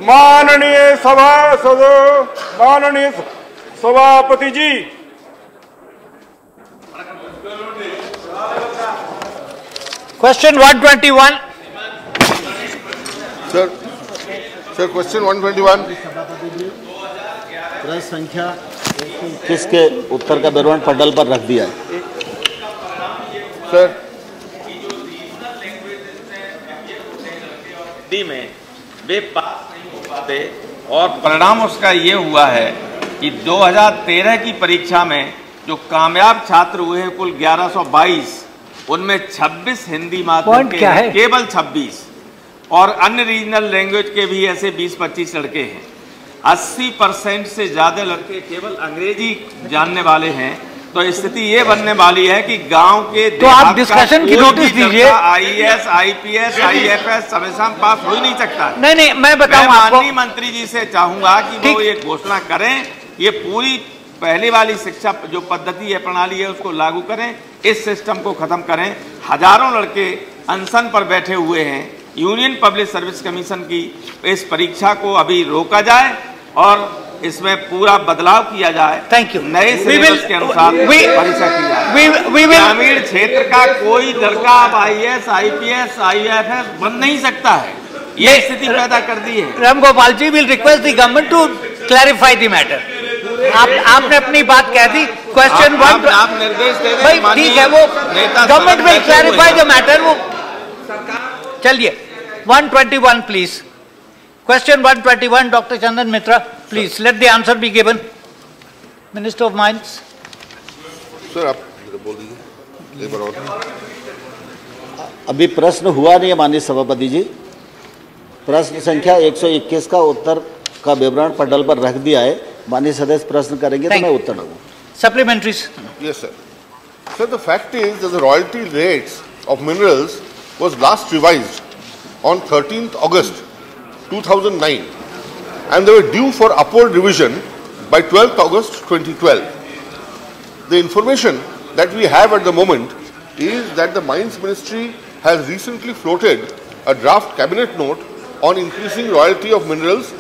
माननीय सभासदों, माननीय सभापति जी, क्वेश्चन 121। Sir question 121। प्रश्न संख्या किसके उत्तर का विवरण पटल पर रख दिया है। सर में वे पास नहीं हो पाते और परिणाम उसका ये हुआ है कि 2013 की परीक्षा में जो कामयाब छात्र हुए हैं कुल 1122, उनमें 26 हिंदी माध्यम के हैं, केवल 26, और अन्य रीजनल लैंग्वेज के भी ऐसे 20-25 लड़के हैं। 80% से ज्यादा लड़के केवल अंग्रेजी जानने वाले हैं। तो स्थिति ये बनने वाली है कि गांव के तो आप डिस्कशन की नोटिस दीजिए। IAS, IPS, IFS समेसन पास हो ही नहीं सकता। नहीं, मैं बताऊं आपको। माननीय मंत्री जी से चाहूंगा कि वो ये घोषणा करें, ये पूरी पहले वाली शिक्षा जो पद्धति है, प्रणाली है, उसको लागू करें, इस सिस्टम को खत्म करें। हजारों लड़के अनशन पर बैठे हुए हैं। यूनियन पब्लिक सर्विस कमीशन की इस परीक्षा को अभी रोका जाए और इसमें पूरा बदलाव किया जाए। Thank you. नए सिलेबस के अनुसार परीक्षा की जाए। ग्रामीण क्षेत्र का कोई लड़का अब IAS, IPS, IFS बन नहीं सकता है। ये स्थिति पैदा कर दी है। Ram Gopal ji, will request the government to clarify the matter. आपने अपनी बात कह दी। क्वेश्चन 1, आप निर्देश दे दें। भाई ठीक है, वो government will clarify the matter. वो चलिए 121 please. Question 121, Dr. Chandan Mitra, please let the answer be given. Minister of Mines. Sir आप बोल दीजिए। लेबर ऑर्डर अभी प्रश्न हुआ नहीं है माननीय सभापति जी। प्रश्न संख्या 121 का उत्तर का विवरण पटल पर रख दिया है। माननीय सदस्य प्रश्न करेंगे तो मैं उत्तर दूंगा। Supplementaries. Yes sir. Sir, the fact is that the royalty rates of minerals was last revised on 13th August 2009 and they were due for upward revision by 12th August 2012. The information that we have at the moment is that the Mines Ministry has recently floated a draft cabinet note on increasing royalty of minerals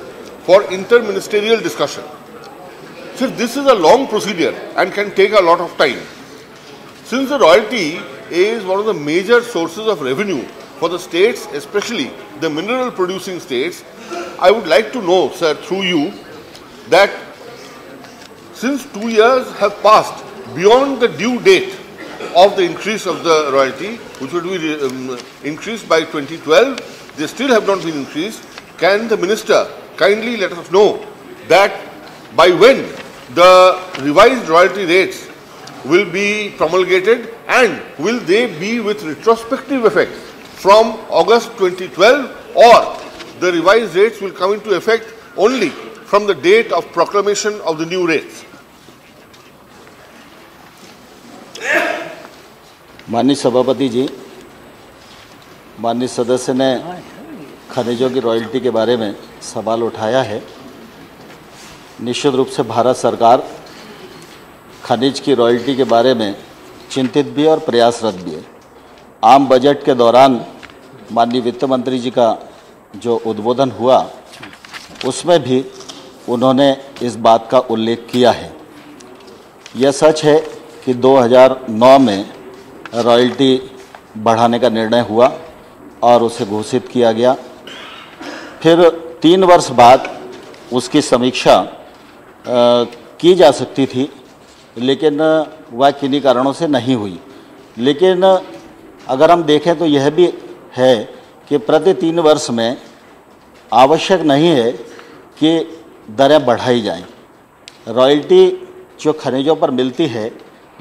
for interministerial discussion. So this is a long procedure and can take a lot of time. Since the royalty is one of the major sources of revenue for the states, especially the mineral producing states, I would like to know, sir, through you, that since 2 years have passed beyond the due date of the increase of the royalty, which would be increased by 2012, they still have not been increased. Can the minister kindly let us know that by when the revised royalty rates will be promulgated and will they be with retrospective effect from August 2012, or the revised rates will come into effect only from the date of proclamation of the new rates? माननीय सभापति जी, माननीय सदस्य ने खनिजों की royalty के बारे में सवाल उठाया है। निश्चित रूप से भारत सरकार खनिज की रॉयल्टी के बारे में चिंतित भी है और प्रयासरत भी है। आम बजट के दौरान माननीय वित्त मंत्री जी का जो उद्बोधन हुआ उसमें भी उन्होंने इस बात का उल्लेख किया है। यह सच है कि 2009 में रॉयल्टी बढ़ाने का निर्णय हुआ और उसे घोषित किया गया। फिर 3 वर्ष बाद उसकी समीक्षा की जा सकती थी, लेकिन वह किन्हीं कारणों से नहीं हुई। लेकिन अगर हम देखें तो यह भी है कि प्रति 3 वर्ष में आवश्यक नहीं है कि दरें बढ़ाई जाएं। रॉयल्टी जो खनिजों पर मिलती है,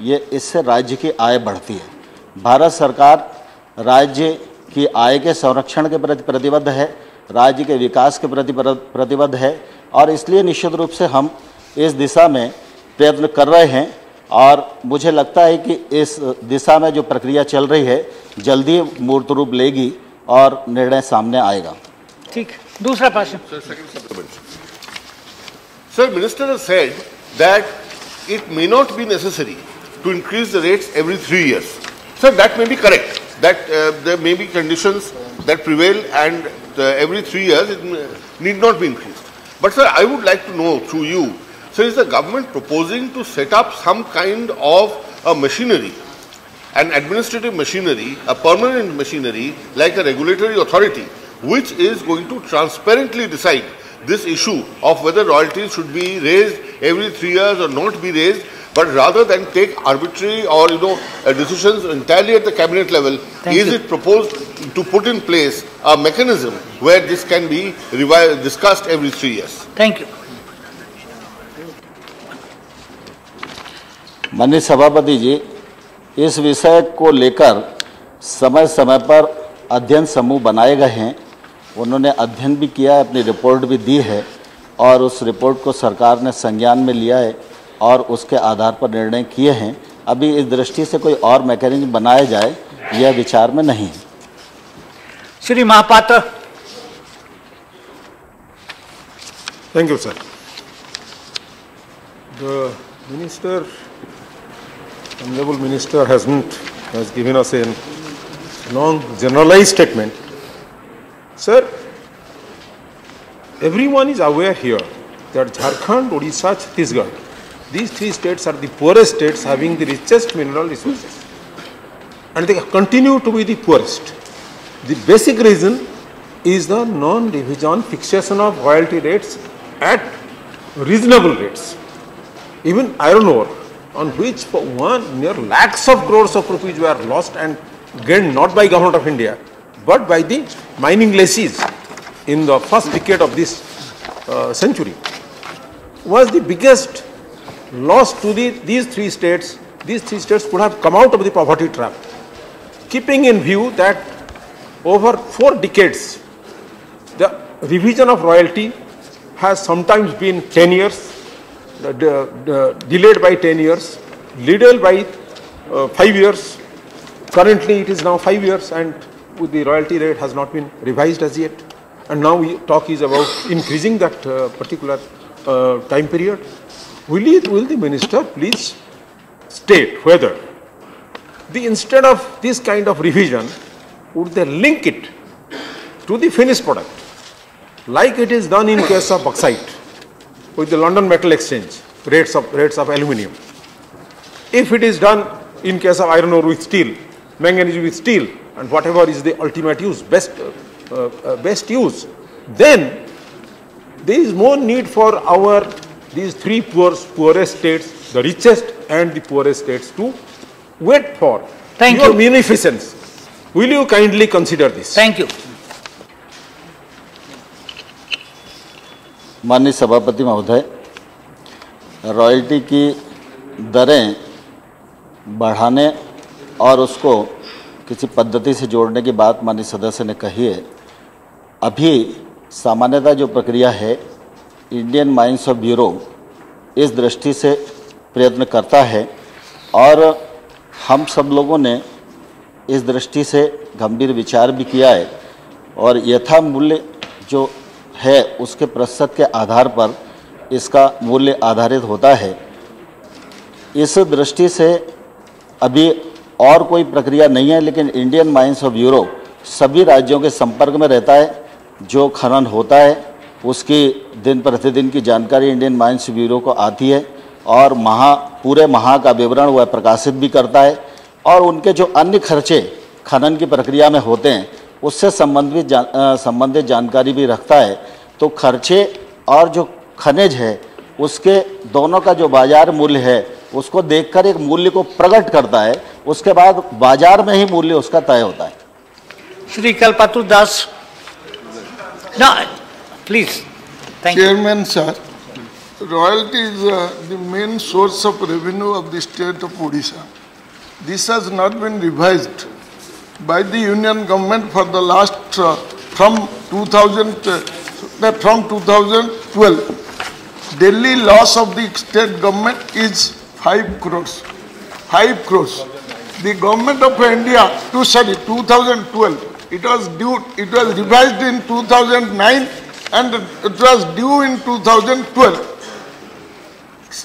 ये इससे राज्य की आय बढ़ती है। भारत सरकार राज्य की आय के संरक्षण के प्रति प्रतिबद्ध है, राज्य के विकास के प्रति प्रतिबद्ध है, और इसलिए निश्चित रूप से हम इस दिशा में प्रयत्न कर रहे हैं। और मुझे लगता है कि इस दिशा में जो प्रक्रिया चल रही है जल्दी मूर्त रूप लेगी और निर्णय सामने आएगा। ठीक, दूसरा प्रश्न। Sir, Minister has said that it may not be necessary to increase the rates every 3 years. Sir, that may be correct. That there may be conditions that prevail, and every 3 years it need not be increased. But sir, I would like to know through you, so is the government proposing to set up some kind of a machinery, an administrative machinery, a permanent machinery like a regulatory authority, which is going to transparently decide this issue of whether royalties should be raised every 3 years or not be raised, but rather than take arbitrary or decisions entirely at the cabinet level, it proposed to put in place a mechanism where this can be discussed every 3 years? Thank you. माननीय सभापति जी, इस विषय को लेकर समय समय पर अध्ययन समूह बनाए गए हैं। उन्होंने अध्ययन भी किया है, अपनी रिपोर्ट भी दी है और उस रिपोर्ट को सरकार ने संज्ञान में लिया है और उसके आधार पर निर्णय किए हैं। अभी इस दृष्टि से कोई और मैकेनिज्म बनाया जाए, यह विचार में नहीं है। Shri Mahapatra. Thank you, sir. The minister, honorable minister, has given us a long generalized statement. Sir, everyone is aware here that Jharkhand, Odisha, Chhattisgarh, these 3 states are the poorest states having the richest mineral resources, and they continue to be the poorest. The basic reason is the non-revision fixation of royalty rates at reasonable rates. Even iron ore, on which for near lakhs of crores of rupees were lost and gained not by Government of India, but by the mining lessees in the first decade of this century, was the biggest loss to these 3 states. These 3 states could have come out of the poverty trap, keeping in view that over 4 decades, the revision of royalty has sometimes been 10 years, delayed by 10 years, delayed by 5 years. Currently it is now 5 years and the royalty rate has not been revised as yet. And now talk is about increasing that particular time period. Will the minister please state whether instead of this kind of revision, would they link it to the finished product, like it is done in case of bauxite with the London Metal Exchange rates of aluminium? If it is done in case of iron ore with steel, manganese with steel, and whatever is the ultimate use, best use, then there is more need for these 3 poorest states, the richest and the poorest states, to wait for your munificence. Will you kindly consider this? Thank you. माननीय सभापति महोदय, royalty की दरें बढ़ाने और उसको किसी पद्धति से जोड़ने की बात माननीय सदस्य ने कही है। अभी सामान्यतः जो प्रक्रिया है, इंडियन माइंस ऑफ ब्यूरो इस दृष्टि से प्रयत्न करता है और हम सब लोगों ने इस दृष्टि से गंभीर विचार भी किया है और यथा मूल्य जो है उसके प्रतिशत के आधार पर इसका मूल्य आधारित होता है। इस दृष्टि से अभी और कोई प्रक्रिया नहीं है, लेकिन इंडियन माइंस ऑफ ब्यूरो सभी राज्यों के संपर्क में रहता है। जो खनन होता है उसकी दिन प्रतिदिन की जानकारी इंडियन माइंस ब्यूरो को आती है और पूरे माह का विवरण वह प्रकाशित भी करता है और उनके जो अन्य खर्चे खनन की प्रक्रिया में होते हैं उससे संबंधित जानकारी भी रखता है। तो खर्चे और जो खनिज है उसके दोनों का जो बाजार मूल्य है उसको देखकर एक मूल्य को प्रकट करता है, उसके बाद बाजार में ही मूल्य उसका तय होता है। श्री कल्पतरु दास, please. Chairman sir, royalty is the main source of revenue of the state of Odisha. This has not been revised by the union government for the last from 2012. Daily loss of the state government is 5 crores. 5 crores. The government of India, 2012. It was revised in 2009 and it was due in 2012.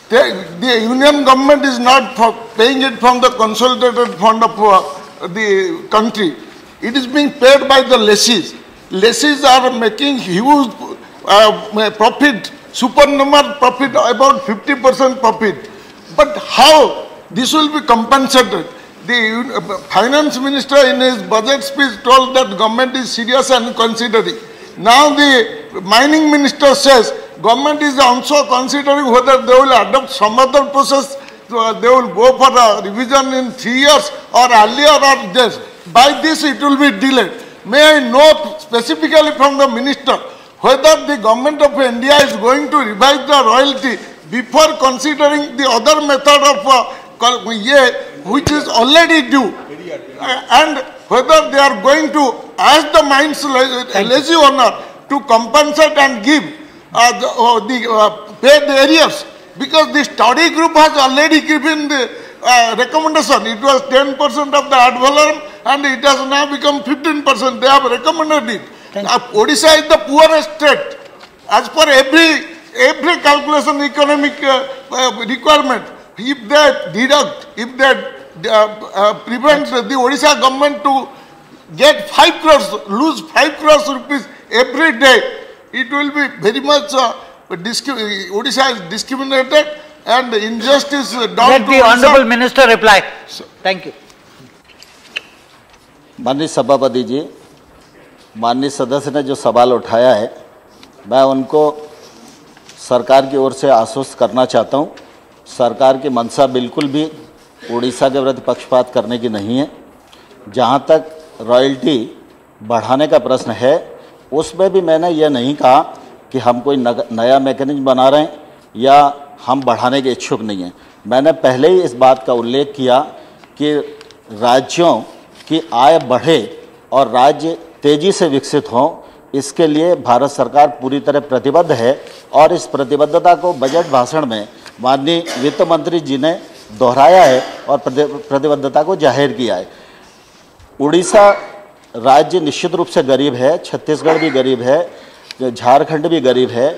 The union government is not paying it from the consolidated fund of the country. It is being paid by the lessees. Lessees are making huge profit, supernormal profit, about 50% profit. But how this will be compensated? The finance minister in his budget speech told that government is serious and considering. Now the mining minister says government is also considering whether they will adopt some other process. They will go for a revision in 3 years or earlier or this. By this it will be delayed. May I know specifically from the minister whether the government of India is going to revise the royalty before considering the other method of which is already due, and whether they are going to ask the mines lessee owner to compensate and give pay the arrears, because the study group has already given the recommendation. It was 10% of the ad valorem and it has now become 15%. They have recommended it. Odisha is the poorest state as per every calculation economic requirement. If they deduct, if they prevent the Odisha government to get 5 crores, lose 5 crores rupees every day, it will be very much Odisha is discriminated and injustice done to Let the Honorable Minister reply. Thank you. माननीय सभापति जी, माननीय सदस्य ने जो सवाल उठाया है, मैं उनको सरकार की ओर से आश्वस्त करना चाहता हूं। सरकार की मंशा बिल्कुल भी उड़ीसा के विरुद्ध पक्षपात करने की नहीं है। जहां तक रॉयल्टी बढ़ाने का प्रश्न है, उसमें भी मैंने ये नहीं कहा कि हम कोई नया मैकेनिज्म बना रहे हैं या हम बढ़ाने के इच्छुक नहीं हैं। मैंने पहले ही इस बात का उल्लेख किया कि राज्यों की आय बढ़े और राज्य तेज़ी से विकसित हों, इसके लिए भारत सरकार पूरी तरह प्रतिबद्ध है और इस प्रतिबद्धता को बजट भाषण में माननीय वित्त मंत्री जी ने दोहराया है और प्रतिबद्धता को जाहिर किया है। उड़ीसा राज्य निश्चित रूप से गरीब है, छत्तीसगढ़ भी गरीब है, झारखंड भी गरीब है।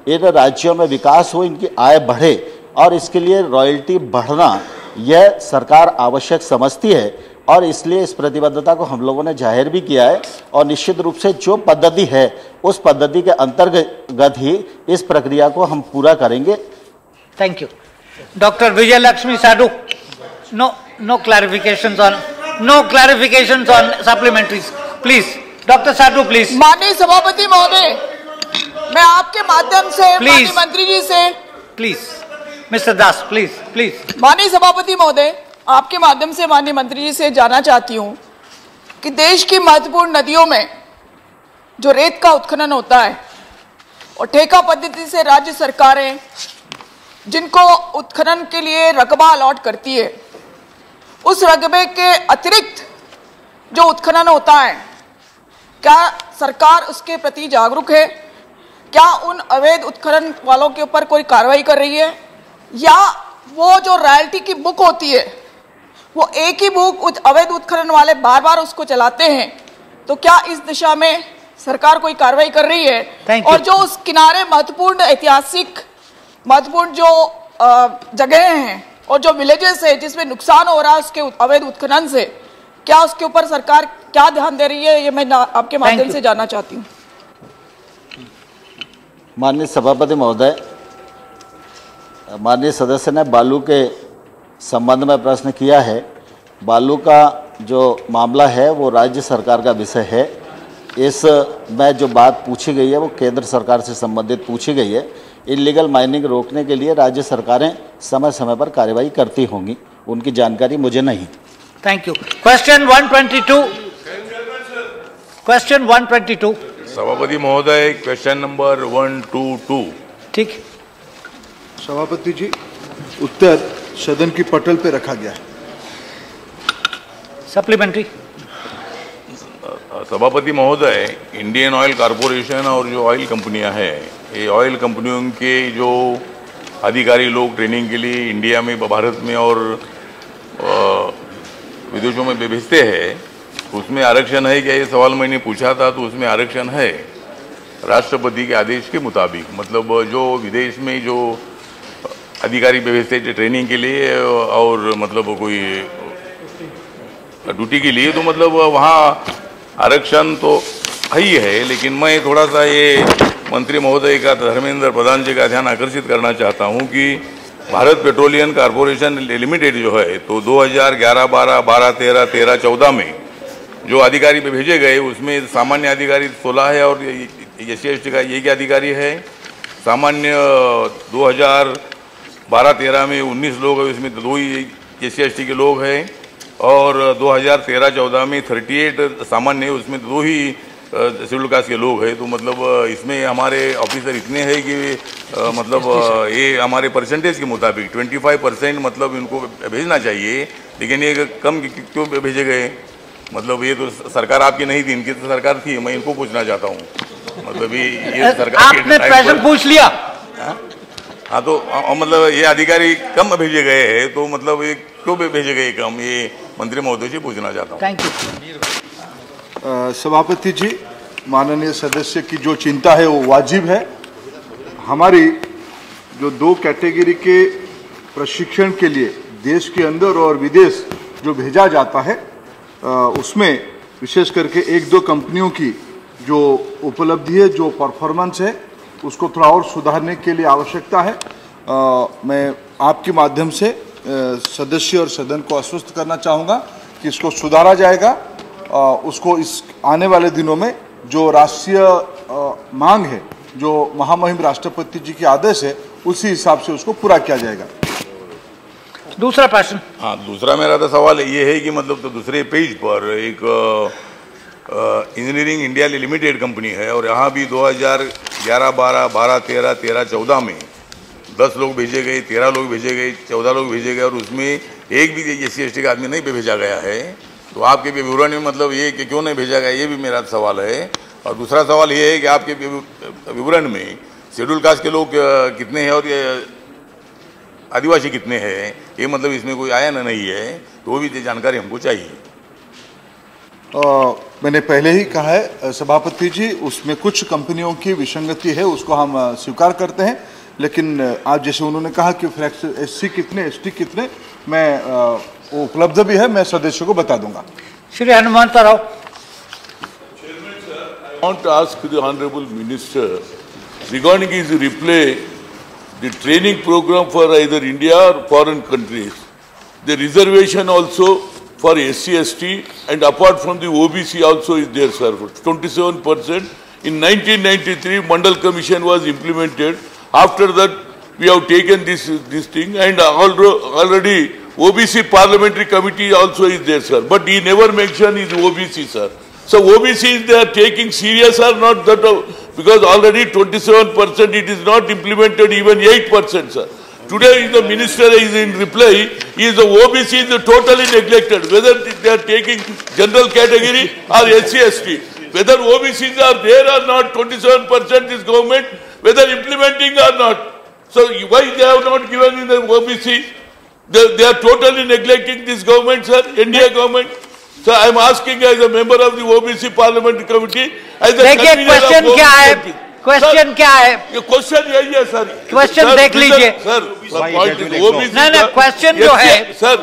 इन राज्यों में विकास हो, इनकी आय बढ़े और इसके लिए रॉयल्टी बढ़ना यह सरकार आवश्यक समझती है और इसलिए इस प्रतिबद्धता को हम लोगों ने जाहिर भी किया है और निश्चित रूप से जो पद्धति है उस पद्धति के अंतर्गत ही इस प्रक्रिया को हम पूरा करेंगे। Thank you. Doctor Vijay Lakshmi Sadhu, no clarifications on supplementaries, please. Doctor Sadhu please. माननीय सभापति महोदय, मैं आपके माध्यम से माननीय मंत्री जी से प्लीज, मिस्टर दास प्लीज। माननीय सभापति महोदय, आपके माध्यम से माननीय मंत्री जी से जानना चाहती हूं कि देश की महत्वपूर्ण नदियों में जो रेत का उत्खनन होता है और ठेका पद्धति से राज्य सरकारें जिनको उत्खनन के लिए रकबा अलॉट करती है, उस रकबे के अतिरिक्त जो उत्खनन होता है, क्या सरकार उसके प्रति जागरूक है? क्या उन अवैध उत्खनन वालों के ऊपर कोई कार्रवाई कर रही है, या वो जो रॉयल्टी की बुक होती है वो एक ही बुक अवैध उत्खनन वाले बार बार उसको चलाते हैं? तो क्या इस दिशा में सरकार कोई कार्रवाई कर रही है? और जो उस किनारे महत्वपूर्ण ऐतिहासिक महत्वपूर्ण जो जगह हैं और जो विलेजेस है जिसमें नुकसान हो रहा है उसके अवैध उत्खनन से, क्या उसके ऊपर सरकार क्या ध्यान दे रही है, ये मैं आपके माध्यम से जानना चाहती हूँ। माननीय सभापति महोदय, माननीय सदस्य ने बालू के संबंध में प्रश्न किया है। बालू का जो मामला है वो राज्य सरकार का विषय है। इस में जो बात पूछी गई है वो केंद्र सरकार से संबंधित पूछी गई है। इलीगल माइनिंग रोकने के लिए राज्य सरकारें समय समय पर कार्रवाई करती होंगी, उनकी जानकारी मुझे नहीं। Thank you. क्वेश्चन 122। सभापति महोदय, क्वेश्चन नंबर 122। ठीक। सभापति जी, उत्तर सदन की पटल पे रखा गया है। सप्लीमेंट्री। सभापति महोदय, इंडियन ऑयल कॉरपोरेशन और जो ऑयल कंपनियां हैं, ये ऑयल कंपनियों के जो अधिकारी लोग ट्रेनिंग के लिए इंडिया में, भारत में और विदेशों में भेजते हैं, उसमें आरक्षण है क्या? ये सवाल मैंने पूछा था, तो उसमें आरक्षण है राष्ट्रपति के आदेश के मुताबिक। मतलब जो विदेश में जो अधिकारी भेजते थे ट्रेनिंग के लिए और मतलब कोई ड्यूटी के लिए, तो मतलब वहाँ आरक्षण तो ही है, लेकिन मैं थोड़ा सा ये मंत्री महोदय का, धर्मेंद्र प्रधान जी का ध्यान आकर्षित करना चाहता हूं कि भारत पेट्रोलियम कॉरपोरेशन लिमिटेड जो है, तो 2011, 12, 12, 13, 13, 14 में जो अधिकारी पे भेजे गए उसमें सामान्य अधिकारी 16 है और SC/ST का एक अधिकारी है। सामान्य 2012-13 में 19 लोग हैं, उसमें 2 ही SC/ST के लोग हैं और 2013-14 में 38 सामान्य, उसमें 2 ही शेड्यूल कास्ट के लोग हैं। तो मतलब इसमें हमारे ऑफिसर इतने हैं कि मतलब ये हमारे परसेंटेज के मुताबिक 25% मतलब इनको भेजना चाहिए, लेकिन ये कम क्यों भेजे गए? मतलब ये तो सरकार आपकी नहीं थी, इनकी तो सरकार थी। मैं इनको पूछना चाहता हूँ, मतलब ये सरकार आपने प्रश्न पूछ लिया। हाँ, तो मतलब ये अधिकारी कम भेजे गए हैं, तो मतलब ये क्यों भेजे गए कम, ये मंत्री महोदय से पूछना चाहता हूँ। Thank you. सभापति जी, माननीय सदस्य की जो चिंता है वो वाजिब है। हमारी जो 2 कैटेगरी के प्रशिक्षण के लिए देश के अंदर और विदेश जो भेजा जाता है, उसमें विशेष करके 1-2 कंपनियों की जो उपलब्धि है, जो परफॉर्मेंस है, उसको थोड़ा और सुधारने के लिए आवश्यकता है। मैं आपके माध्यम से सदस्य और सदन को आश्वस्त करना चाहूँगा कि इसको सुधारा जाएगा। उसको इस आने वाले दिनों में जो राष्ट्रीय मांग है, जो महामहिम राष्ट्रपति जी के आदेश है, उसी हिसाब से उसको पूरा किया जाएगा। दूसरा प्रश्न। हाँ, दूसरा मेरा तो सवाल ये है कि मतलब तो दूसरे पेज पर एक इंजीनियरिंग इंडिया लिमिटेड कंपनी है और यहाँ भी 2011, 12, 12, 13, 13, 14 में 10 लोग भेजे गए, 13 लोग भेजे गए, 14 लोग भेजे गए और उसमें एक भी SC/ST का आदमी नहीं भेजा गया है। तो आपके विवरण में मतलब ये कि क्यों नहीं भेजा गया, ये भी मेरा सवाल है। और दूसरा सवाल ये है कि आपके विवरण में शेड्यूल कास्ट के लोग कितने हैं और आदिवासी कितने हैं, ये मतलब इसमें कोई आया ना नहीं है, तो वो भी जानकारी हमको चाहिए। मैंने पहले ही कहा है सभापति जी, उसमें कुछ कंपनियों की विसंगति है, उसको हम स्वीकार करते हैं। लेकिन आज जैसे उन्होंने कहा कि SC कितने, ST कितने, मैं वो उपलब्ध भी है, मैं सदस्यों को बता दूंगा। Shri Hanumant Rao. I want to ask the Honorable Minister regarding his reply, the training program for either India or foreign countries, the reservation also for SC/ST and apart from the OBC also is there, sir, 27%. In 1993, Mandal Commission was implemented. After that, we have taken this thing, and already OBC Parliamentary Committee also is there, sir. But he never mentioned his OBC, sir. So OBC they are taking serious or not that, because already 27% it is not implemented, even 8%, sir. Today the minister is in reply, is the OBC is totally neglected, whether they are taking general category or SC/ST. Whether OBCs are there or not, 27% is government, whether implementing or not. So why they have not given in the OBC? They are totally neglecting this government, sir, NDA government. So I am asking as a member of the OBC Parliamentary Committee, as a question क्या है? Question क्या है? ये question यही है sir. Question देख लीजिए sir. नहीं, क्वेश्चन जो है सर,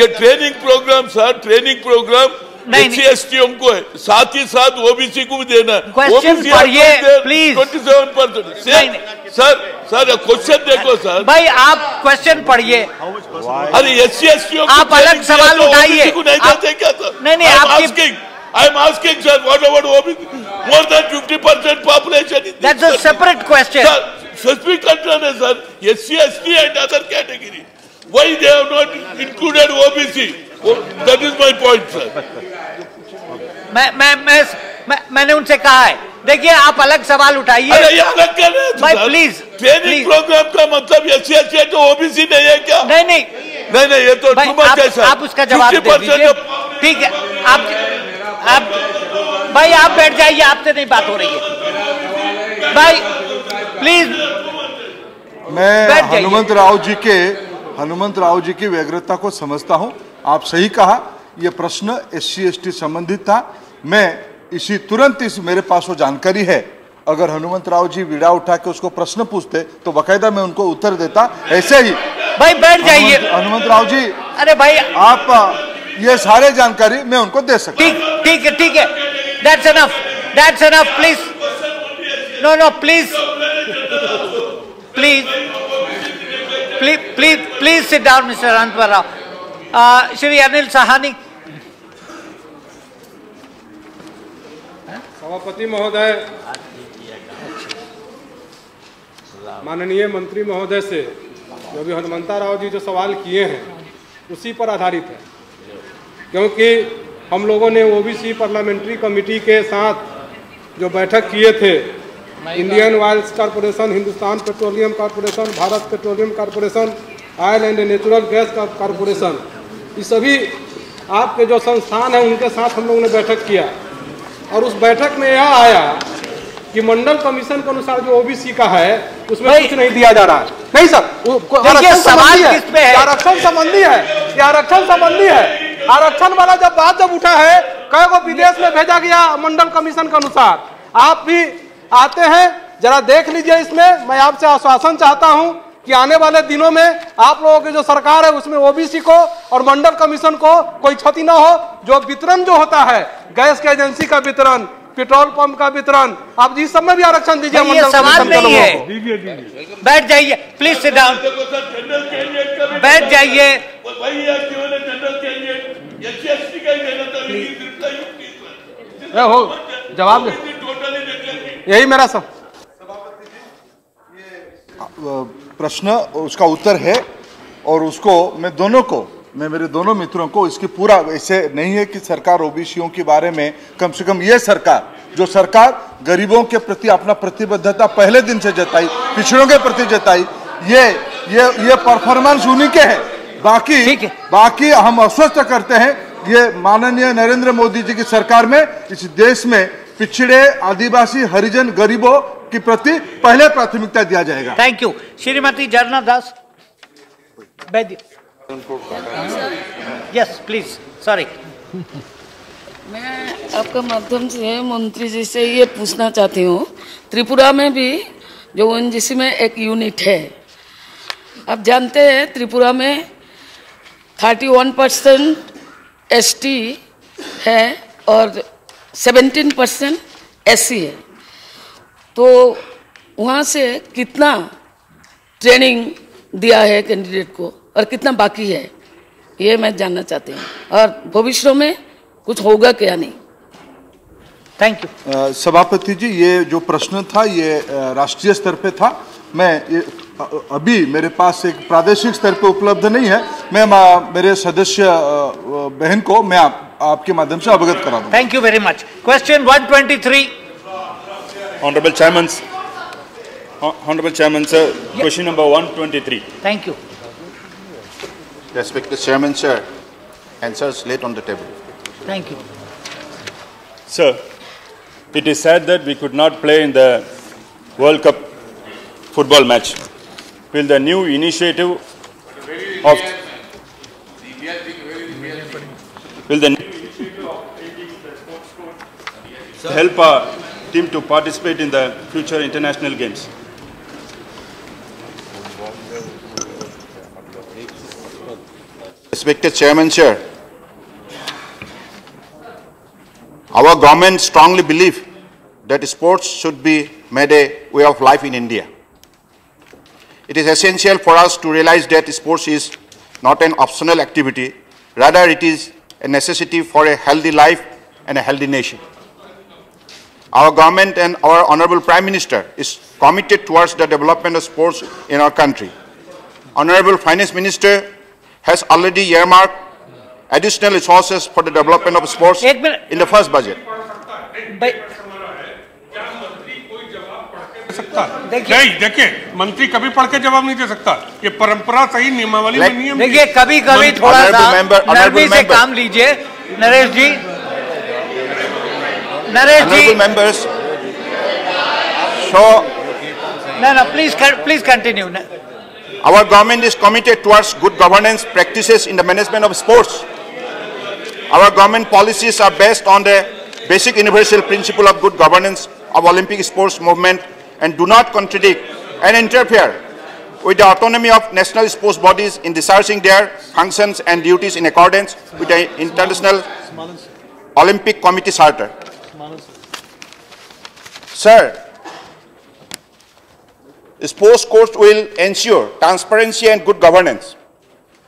ये training programme sir, training programme SC/ST हमको है, साथ ही साथ OBC को भी देना है। क्वेश्चन पढ़िए प्लीज। 27%। सर क्वेश्चन देखो सर। भाई आप क्वेश्चन पढ़िए। अरे SC/ST आप अलग सवाल उठाइए। नहीं, आपकी I am asking, sir, what about OBC? More than 50% population is That's a separate question. Sir, specific concern is, sir, SC/ST and other category. Why they have not included OBC? That is my point, sir. मैंने उनसे कहा है, देखिए आप अलग सवाल उठाइए। अरे ये अलग कर रहे हैं भाई प्लीज। ट्रेनिंग प्रोग्राम का मतलब SC/ST है तो OBC नहीं है क्या? नहीं, ये तो too much है, sir. आप उसका जवाब दे दीजिए। ठीक है, आप भाई आप बैठ जाइए, आपसे नहीं बात हो रही है भाई, प्लीज। मैं हनुमंत राव जी की व्यग्रता को समझता हूं। आप सही कहा, यह प्रश्न SC/ST संबंधित था। मैं इसी तुरंत मेरे पास वो जानकारी है, अगर हनुमंत राव जी वीड़ा उठा के उसको प्रश्न पूछते तो बाकायदा मैं उनको उत्तर देता। ऐसे ही भाई बैठ जाइए हनुमंत राव जी। अरे भाई आप ये सारे जानकारी मैं उनको दे सकता हूं। ठीक है, that's enough, please sit down, Mr. Anantvar Rao. Shri Anil Sahani. सभापति महोदय, माननीय मंत्री महोदय से जो भी हनुमंता राव जी जो सवाल किए हैं उसी पर आधारित है, क्योंकि हम लोगों ने ओबीसी पार्लियामेंट्री कमेटी के साथ जो बैठक किए थे, Indian oil corporation, Hindustan petroleum corporation, Bharat petroleum corporation, oil and natural gas corporation, ये सभी आपके जो संस्थान हैं उनके साथ हम लोगों ने बैठक किया और उस बैठक में यह आया कि मंडल कमीशन के अनुसार जो ओबीसी का है उसमें कुछ नहीं दिया जा रहा है। नहीं सर, आरक्षण संबंधी है, आरक्षण संबंधी है। आरक्षण वाला बात जब उठा है, कई को विदेश में भेजा गया मंडल कमीशन के अनुसार। आप भी आते हैं, जरा देख लीजिए इसमें। मैं आपसे आश्वासन चाहता हूं कि आने वाले दिनों में आप लोगों की जो सरकार है उसमें ओबीसी को और मंडल कमीशन को कोई क्षति न हो। जो वितरण जो होता है, गैस के एजेंसी का वितरण, पेट्रोल पंप का वितरण, आप इस सब में भी आरक्षण दीजिए। ये सवाल नहीं है। बैठ जाइए, प्लीज सिट डाउन, बैठ जाइए। हो जवाब दे, यही मेरा सब प्रश्न, उसका उत्तर है और उसको मैं मेरे दोनों मित्रों को इसकी पूरा, ऐसे नहीं है कि सरकार ओबीसीओं के बारे में, कम से कम ये सरकार, जो सरकार गरीबों के प्रति अपना प्रतिबद्धता पहले दिन से जताई, पिछड़ों के प्रति जताई, ये परफॉर्मेंस उन्हीं के है। बाकी हम आश्वस्त करते हैं, ये माननीय नरेंद्र मोदी जी की सरकार में इस देश में पिछड़े, आदिवासी, हरिजन, गरीबों के प्रति पहले प्राथमिकता दिया जाएगा। Thank you. श्रीमती झरना दास। Yes please, sorry. मैं आपका माध्यम से मंत्री जी से ये पूछना चाहती हूँ, त्रिपुरा में भी जो ओएनजीसी में एक यूनिट है, आप जानते हैं त्रिपुरा में 31% एसटी है और 17% एससी है। तो वहाँ से कितना ट्रेनिंग दिया है कैंडिडेट को और कितना बाकी है, ये मैं जानना चाहती हूँ, और भविष्य में कुछ होगा क्या नहीं। Thank you. सभापति जी, ये जो प्रश्न था ये राष्ट्रीय स्तर पे था। मैं अभी मेरे पास एक प्रादेशिक स्तर पे उपलब्ध नहीं है। मैं मेरे सदस्य बहन को मैं आपके माध्यम से अवगत करा दूंगा। Thank you very much. Question 123। Honorable Chairman, sir, question number 123. Thank you. Respected Chairman, sir, answers laid on the table. Thank you. Sir, it is sad that we could not play in the World Cup football match. Will the new initiative of help our team to participate in the future international games? Respected Chairman, sir, our government strongly believes that sports should be made a way of life in India. It is essential for us to realize that sports is not an optional activity, rather it is a necessity for a healthy life and a healthy nation. Our government and our Honorable Prime Minister is committed towards the development of sports in our country. Honorable Finance Minister has already earmarked additional resources for the development of sports in the first budget. नहीं, देखिए, मंत्री कभी पढ़ के जवाब नहीं दे सकता। ये परंपरा सही नियमावली में नियम। देखिए, कभी-कभी थोड़ा सा नरमी से काम लीजिए। नरेश जी, Honorable members, so no, please continue. Our government is committed towards good governance practices in the management of sports. Our government policies are based on the basic universal principle of good governance of Olympic sports movement and do not contradict and interfere with the autonomy of national sports bodies in discharging their functions and duties in accordance with the International Olympic Committee Charter. Sir, sports courts will ensure transparency and good governance.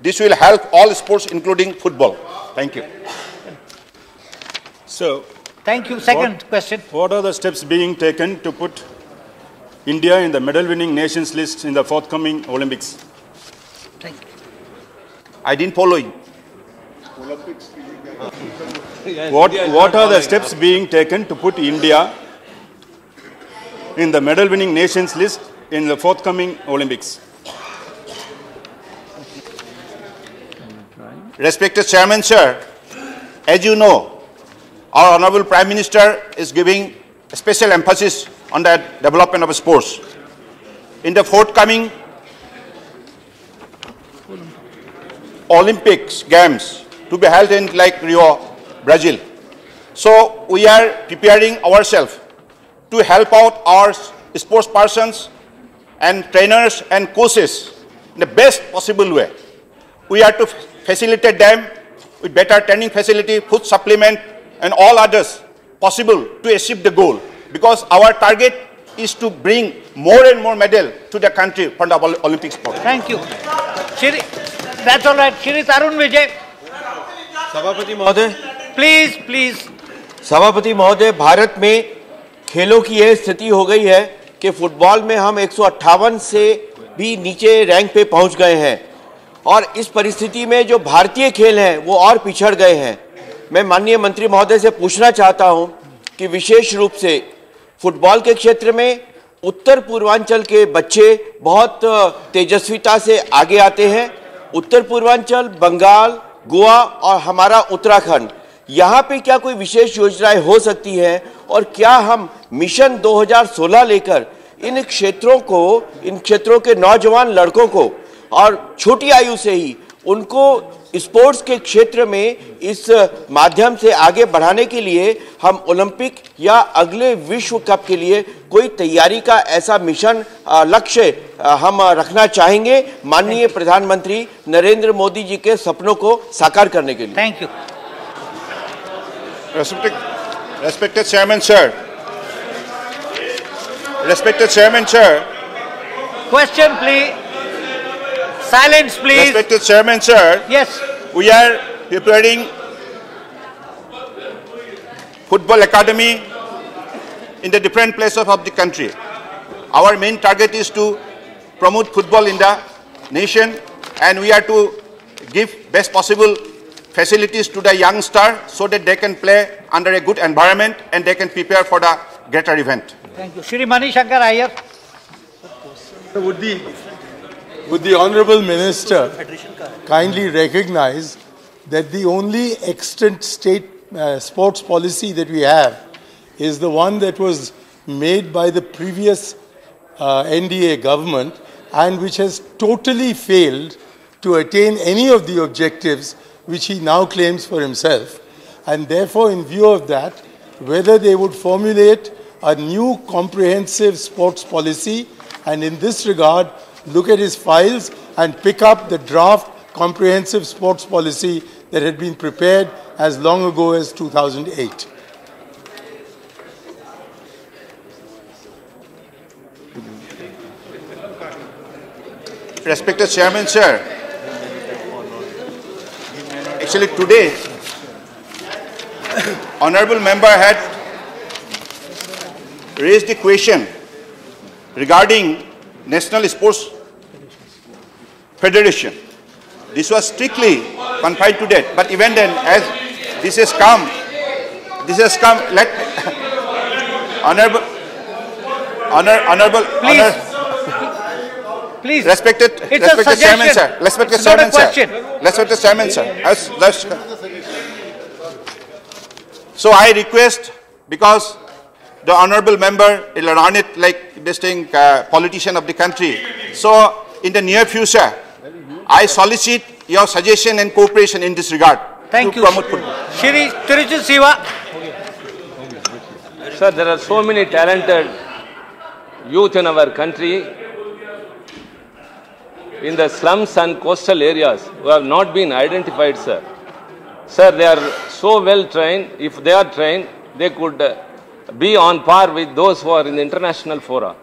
This will help all sports, including football. Thank you. So, thank you. Second question. What are the steps being taken to put India in the medal-winning nations list in the forthcoming Olympics? Thank you. I didn't follow you. What are the steps being taken to put India in the medal-winning nations list in the forthcoming Olympics? Respected Chairman, sir, as you know, our Honorable Prime Minister is giving special emphasis on the development of sports. In the forthcoming Olympics Games to be held in Rio, Brazil. So we are preparing ourselves to help out our sports persons and trainers and coaches in the best possible way. We are to facilitate them with better training facility, food supplement, and all others possible to achieve the goal. Because our target is to bring more and more medal to the country for the Olympic sport. Thank you. Shri, that's all right. Shri Tarun Vijay. सभापति महोदय, please सभापति महोदय, भारत में खेलों की यह स्थिति हो गई है कि फुटबॉल में हम 158 से भी नीचे रैंक पे पहुंच गए हैं और इस परिस्थिति में जो भारतीय खेल हैं वो और पिछड़ गए हैं। मैं माननीय मंत्री महोदय से पूछना चाहता हूं कि विशेष रूप से फुटबॉल के क्षेत्र में उत्तर पूर्वांचल के बच्चे बहुत तेजस्विता से आगे आते हैं। उत्तर पूर्वांचल, बंगाल, गोवा और हमारा उत्तराखंड, यहाँ पे क्या कोई विशेष योजनाएं हो सकती हैं और क्या हम मिशन 2016 लेकर इन क्षेत्रों के नौजवान लड़कों को और छोटी आयु से ही उनको स्पोर्ट्स के क्षेत्र में इस माध्यम से आगे बढ़ाने के लिए हम ओलंपिक या अगले विश्व कप के लिए कोई तैयारी का ऐसा मिशन लक्ष्य हम रखना चाहेंगे माननीय प्रधानमंत्री नरेंद्र मोदी जी के सपनों को साकार करने के लिए। Thank you. Respected Chairman, sir. Respected Chairman, sir. Question, please. Silence, please. Respected Chairman, sir. Yes. We are preparing football academy in the different places of the country. Our main target is to promote football in the nation, and we are to give best possible facilities to the young star so that they can play under a good environment and they can prepare for the greater event. Thank you. Shri Mani Shankar Iyer. Would the Honorable Minister kindly recognize that the only extant state sports policy that we have is the one that was made by the previous NDA government and which has totally failed to attain any of the objectives which he now claims for himself. And therefore, in view of that, whether they would formulate a new comprehensive sports policy, and in this regard, look at his files and pick up the draft comprehensive sports policy that had been prepared as long ago as 2008. Respected Chairman, sir, actually today, Honorable Member had raised the question regarding National Sports Federation. This was strictly confined to that, but even then, as this has come, let Please. Respected Chairman, sir. Respected Chairman, sir. Respected Chairman, sir. So I request, because the honourable member is a learned, like distinct politician of the country. So in the near future, I solicit your suggestion and cooperation in this regard. Thank you. Promote football. Shri Tirujit Siva. Sir, there are so many talented youth in our country. in the slums and coastal areas who have not been identified, sir. Sir, they are so well trained. If they are trained, they could be on par with those who are in the international fora.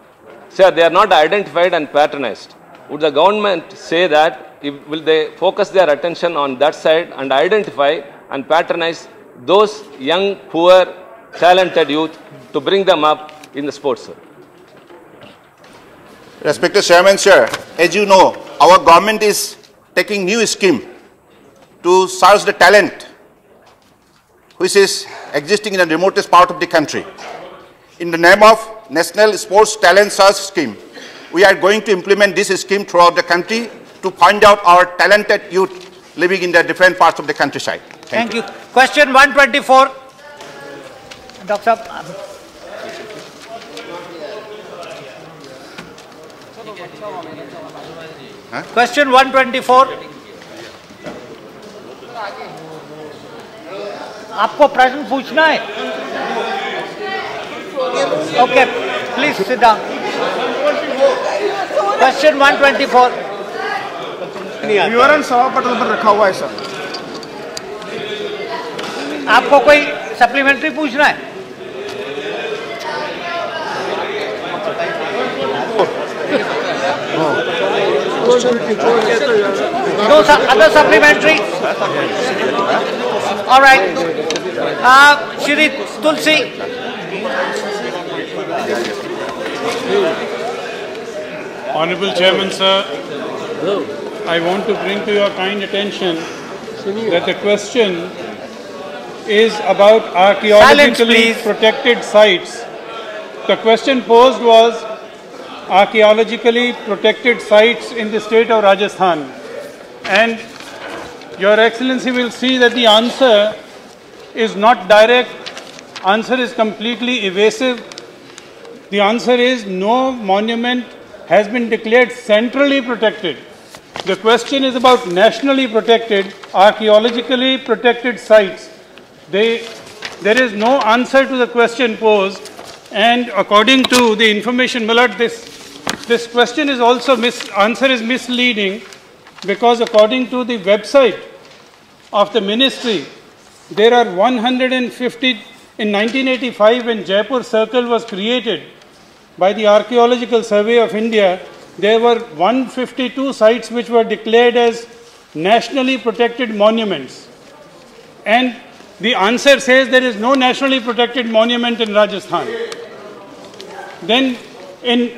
Sir, they are not identified and patronized. Would the government say that, will they focus their attention on that side and identify and patronize those young, poor, talented youth to bring them up in the sports, sir? Respected Chairman, sir, as you know, our government is taking new scheme to search the talent which is existing in the remotest part of the country. In the name of National Sports Talent Search Scheme, we are going to implement this scheme throughout the country to find out our talented youth living in the different parts of the countryside. Thank you. Question 124. Dr. Saab. Question 124. आपको प्रश्न पूछना है? Okay, please sit down. Question 124. विवरण सभापटल पर रखा हुआ है sir. आपको कोई सप्लीमेंट्री पूछना है? No other supplementary? All right. Shri Tulsi. Honorable Chairman, sir, I want to bring to your kind attention that the question is about archaeologically protected sites. The question posed was archaeologically protected sites in the state of Rajasthan. And Your Excellency will see that the answer is not direct, answer is completely evasive. The answer is no monument has been declared centrally protected. The question is about nationally protected, archaeologically protected sites. There is no answer to the question posed, and according to the information alert, this question is also answer is misleading, because according to the website of the ministry, there are 150. In 1985, when Jaipur Circle was created by the Archaeological Survey of India, there were 152 sites which were declared as nationally protected monuments. And the answer says there is no nationally protected monument in Rajasthan. Then,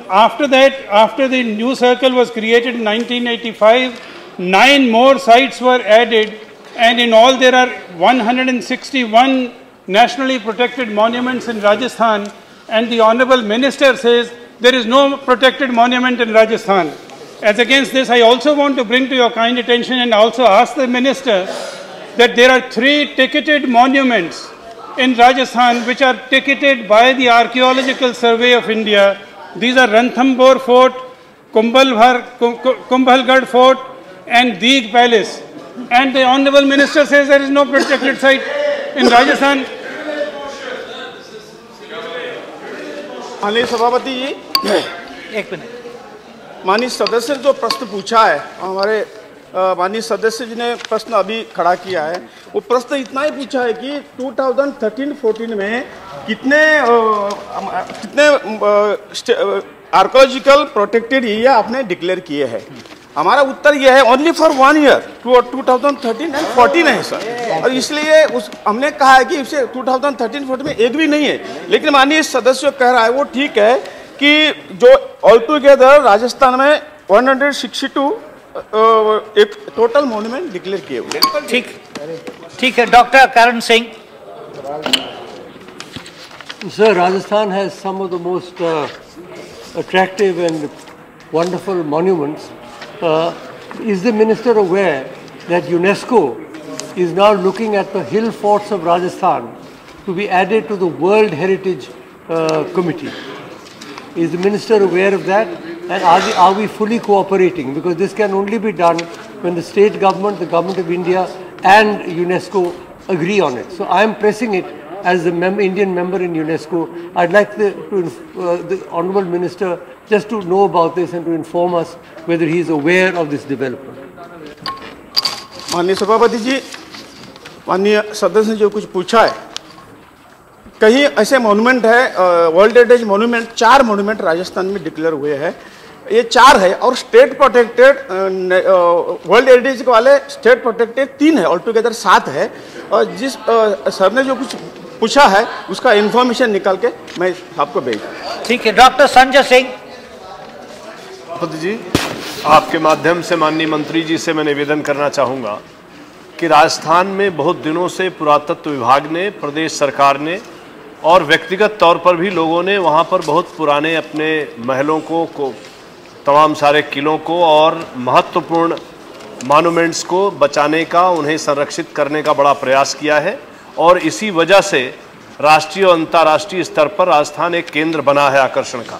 after that, after the new circle was created in 1985, 9 more sites were added, and in all there are 161 nationally protected monuments in Rajasthan, and the Honorable Minister says there is no protected monument in Rajasthan. As against this, I also want to bring to your kind attention and also ask the Minister that there are 3 ticketed monuments in Rajasthan which are ticketed by the Archaeological Survey of India. These are Ranthambore Fort, Kumbhalgarh Fort and Deeg Palace. And the Honorable Minister says there is no protected site in Rajasthan. माननीय सभापति जी, एक minute. माननीय सदस्य ने जो प्रश्न पूछा है, हमारे माननीय सदस्य जी ने प्रश्न अभी खड़ा किया है, वो प्रश्न इतना ही पूछा है कि 2013-14 में कितने आर्कोलॉजिकल प्रोटेक्टेड एरिया आपने डिक्लेयर किए हैं. हमारा उत्तर यह है ओनली फॉर 1 ईयर, 2013 एंड 14 है सर. और इसलिए हमने कहा है कि इसे 2013-14 में एक भी नहीं है. लेकिन माननीय सदस्य कह रहा है वो ठीक है कि जो ऑल टुगेदर राजस्थान में 162 एक टोटल मॉन्यूमेंट डिक्लेयर किए हुए. ठीक है. Doctor Karan Singh. Sir, Rajasthan has some of the most attractive and wonderful monuments. Is the Minister aware that UNESCO is now looking at the hill forts of Rajasthan to be added to the World Heritage Committee? Is the Minister aware of that? And are we fully cooperating? Because this can only be done when the state government, the government of India and UNESCO agree on it. So I am pressing it as the Indian member in UNESCO. I'd like the Honourable Minister just to know about this and to inform us whether he is aware of this development. माननीय सभापति जी, माननीय सदस्य ने जो कुछ पूछा है, कहीं ऐसे मॉन्यूमेंट है, world heritage monument 4 monument Rajasthan में डिक्लेयर हुए हैं, ये 4 है, और स्टेट प्रोटेक्टेड वर्ल्ड हेरिटेज वाले स्टेट प्रोटेक्टेड 3 है, ऑल टुगेदर 7 है। और जिस सर ने जो कुछ पूछा है उसका इन्फॉर्मेशन निकाल के मैं आपको भेज। ठीक है, डॉक्टर संजय सिंह। जी, आपके माध्यम से माननीय मंत्री जी से मैं निवेदन करना चाहूँगा कि राजस्थान में बहुत दिनों से पुरातत्व विभाग ने, प्रदेश सरकार ने और व्यक्तिगत तौर पर भी लोगों ने वहाँ पर बहुत पुराने अपने महलों को तमाम सारे किलों को और महत्वपूर्ण मॉन्यूमेंट्स को बचाने का, उन्हें संरक्षित करने का बड़ा प्रयास किया है। और इसी वजह से राष्ट्रीय और अंतर्राष्ट्रीय स्तर पर राजस्थान एक केंद्र बना है आकर्षण का।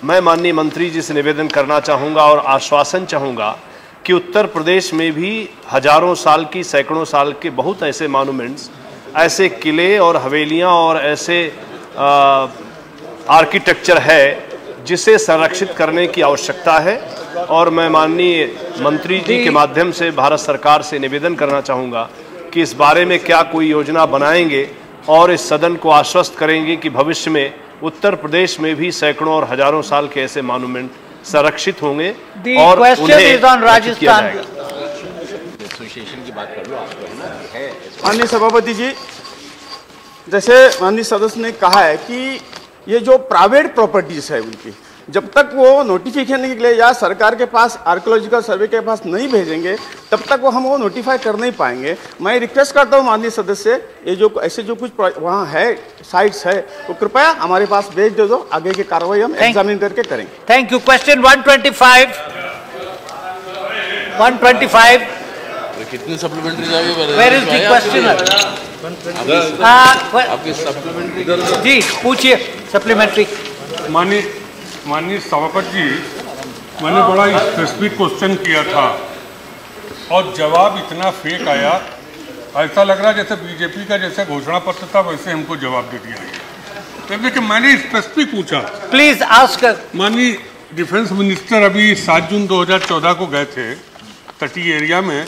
मैं माननीय मंत्री जी से निवेदन करना चाहूँगा और आश्वासन चाहूँगा कि उत्तर प्रदेश में भी हजारों साल की, सैकड़ों साल के बहुत ऐसे मॉन्यूमेंट्स, ऐसे किले और हवेलियाँ और ऐसे आर्किटेक्चर है जिसे संरक्षित करने की आवश्यकता है। और मैं माननीय मंत्री जी के माध्यम से भारत सरकार से निवेदन करना चाहूँगा कि इस बारे में क्या कोई योजना बनाएंगे और इस सदन को आश्वस्त करेंगे कि भविष्य में उत्तर प्रदेश में भी सैकड़ों और हजारों साल के ऐसे मॉन्यूमेंट संरक्षित होंगे और उन्हें रक्षित किया जाएगा। एसोसिएशन की बात कर लो आप, है माननीय सभापति जी, जैसे माननीय सदस्य ने कहा है कि ये जो प्राइवेट प्रॉपर्टीज है उनकी, जब तक वो नोटिफिकेशन के लिए या सरकार के पास, आर्कियोलॉजिकल सर्वे के पास नहीं भेजेंगे तब तक हम वो नोटिफाई कर नहीं पाएंगे। मैं रिक्वेस्ट करता हूँ माननीय सदस्य, ये जो ऐसे जो कुछ वहाँ है साइट्स है वो कृपया हमारे पास भेज दे दो, आगे की कार्रवाई हम एग्जामिन करके करेंगे। Thank you. क्वेश्चन 125 कितने सप्लीमेंट्री जाएंगे? Where is the questioner? आपके सप्लीमेंट्री जी पूछिए। सप्लीमेंट्री। माननीय सभापति जी, मैंने बड़ा स्पेसिफिक क्वेश्चन किया था और जवाब इतना फेक आया, ऐसा लग रहा जैसे बीजेपी का जैसे घोषणा पत्र था वैसे हमको जवाब दे दिया गया। देखिए, मैंने स्पेसिफिक पूछा। Please ask. माननीय डिफेंस मिनिस्टर अभी 7 जून 2014 को गए थे तटीय एरिया में।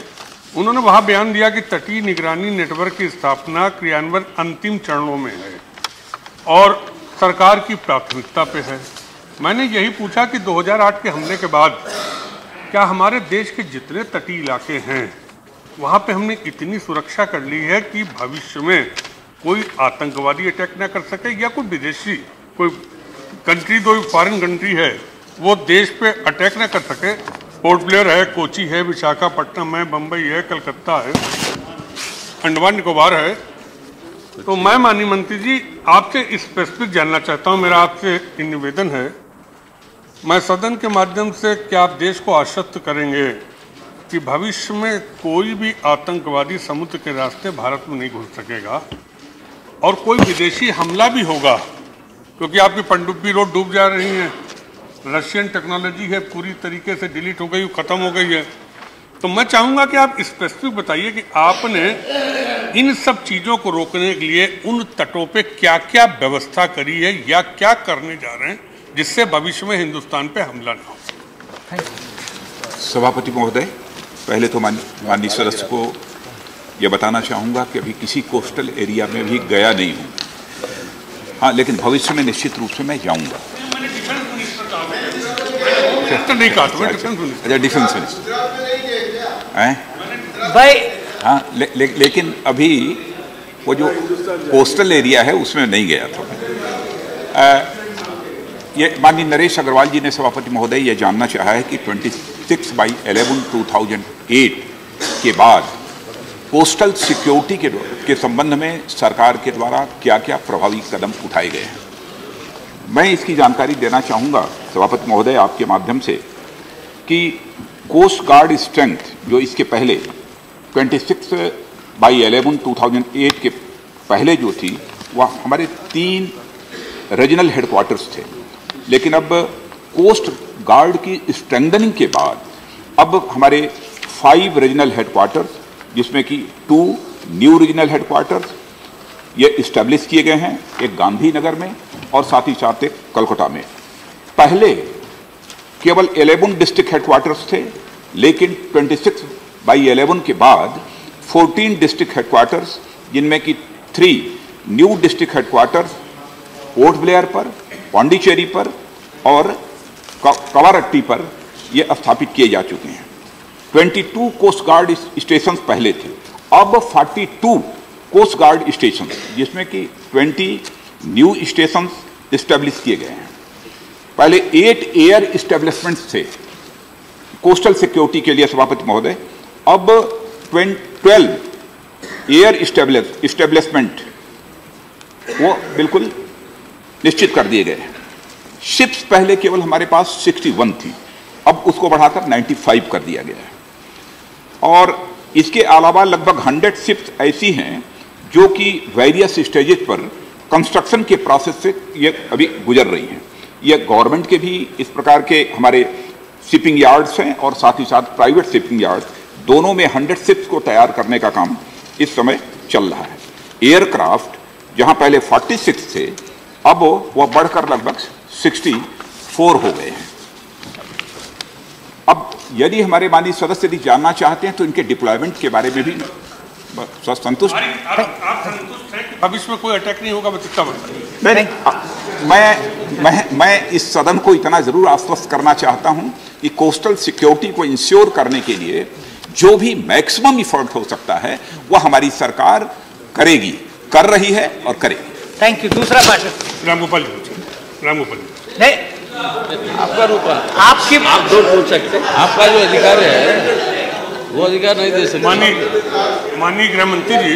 उन्होंने वहाँ बयान दिया कि तटीय निगरानी नेटवर्क की स्थापना क्रियान्वयन अंतिम चरणों में है और सरकार की प्राथमिकता पे है। मैंने यही पूछा कि 2008 के हमले के बाद क्या हमारे देश के जितने तटीय इलाके हैं वहाँ पे हमने इतनी सुरक्षा कर ली है कि भविष्य में कोई आतंकवादी अटैक ना कर सके या कोई विदेशी, कोई कंट्री, कोई फॉरेन कंट्री है वो देश पे अटैक ना कर सके। पोर्ट ब्लेयर है, कोची है, विशाखापट्टनम है, बम्बई है, कलकत्ता है, अंडमान निकोबार है। तो मैं माननीय मंत्री जी आपसे स्पेसिफिक जानना चाहता हूँ, मेरा आपसे निवेदन है, मैं सदन के माध्यम से क्या आप देश को आश्वस्त करेंगे कि भविष्य में कोई भी आतंकवादी समुद्र के रास्ते भारत में नहीं घुस सकेगा और कोई विदेशी हमला भी होगा, क्योंकि आपकी पनडुब्बी रोड डूब जा रही है, रशियन टेक्नोलॉजी है पूरी तरीके से डिलीट हो गई, खत्म हो गई है। तो मैं चाहूँगा कि आप स्पेसिफिक बताइए कि आपने इन सब चीज़ों को रोकने के लिए उन तटों पे क्या क्या व्यवस्था करी है या क्या करने जा रहे हैं जिससे भविष्य में हिंदुस्तान पे हमला ना हो। सभापति महोदय, पहले तो माननीय सदस्य को यह बताना चाहूँगा कि अभी किसी कोस्टल एरिया में भी गया नहीं हूँ। हाँ, लेकिन भविष्य में निश्चित रूप से मैं जाऊँगा। अच्छा, डिफेंस मिनिस्टर भाई। हाँ, लेकिन अभी वो जो कोस्टल एरिया है उसमें नहीं गया था। ये माननीय नरेश अग्रवाल जी ने सभापति महोदय ये जानना चाहा है कि 26/11/2008 के बाद कोस्टल सिक्योरिटी के संबंध में सरकार के द्वारा क्या क्या प्रभावी कदम उठाए गए हैं। मैं इसकी जानकारी देना चाहूँगा सभापति महोदय आपके माध्यम से कि कोस्ट गार्ड स्ट्रेंथ जो इसके पहले 26/11/2008 के पहले जो थी वह हमारे 3 रीजनल हेडक्वार्टर्स थे, लेकिन अब कोस्ट गार्ड की स्ट्रेंथनिंग के बाद अब हमारे 5 रीजनल हेडक्वार्टर्स, जिसमें कि 2 न्यू रीजनल हेडक्वार्टर्स ये इस्टेब्लिश किए गए हैं, एक गांधीनगर में और साथ ही साथ एक कोलकाता में। पहले केवल 11 डिस्ट्रिक्ट हेडक्वार्टर्स थे, लेकिन 26/11 के बाद 14 डिस्ट्रिक्ट हेडक्वार्टर्स, जिनमें कि 3 new district headquarters port Blair पर, पांडिचेरी पर और कवारट्टी पर ये स्थापित किए जा चुके हैं। 22 कोस्ट गार्ड स्टेशन पहले थे, अब 42 कोस्ट गार्ड स्टेशन, जिसमें कि 20 न्यू स्टेशन इस्टेब्लिश किए गए हैं। पहले 8 एयर इस्टेब्लिशमेंट्स थे कोस्टल सिक्योरिटी के लिए सभापति महोदय, अब 12 एयर इस्टेब्लिशमेंट वो बिल्कुल निश्चित कर दिए गए हैं। शिप्स पहले केवल हमारे पास 61 थी, अब उसको बढ़ाकर 95 कर दिया गया है। और इसके अलावा लगभग 100 शिप्स ऐसी हैं जो कि वेरियस स्टेजेस पर कंस्ट्रक्शन के प्रोसेस से ये अभी गुजर रही हैं। ये गवर्नमेंट के भी इस प्रकार के हमारे शिपिंग यार्ड्स हैं और साथ ही साथ प्राइवेट शिपिंग यार्ड्स, दोनों में 100 शिप्स को तैयार करने का काम इस समय चल रहा है। एयरक्राफ्ट जहां पहले 46 थे, अब वह बढ़कर लगभग 64 हो गए हैं। अब यदि हमारे माननीय सदस्य यदि जानना चाहते हैं तो इनके डिप्लॉयमेंट के बारे में भी संतुष्ट आप संतुष्ट हैं कि भविष्य में कोई अटैक नहीं होगा? मैं इस सदन को इतना जरूर आश्वस्त करना चाहता हूं कि कोस्टल सिक्योरिटी को इंश्योर करने के लिए जो भी मैक्सिमम इफर्ट हो सकता है वह हमारी सरकार करेगी, कर रही है और करेगी। Thank you. दूसरा क्वेश्चन रामगोपाल नहीं, आपका रूपा आपकी आप दो पूछ सकते, आपका जो अधिकार है वो अधिकार नहीं दे सकते। माननीय गृह मंत्री जी,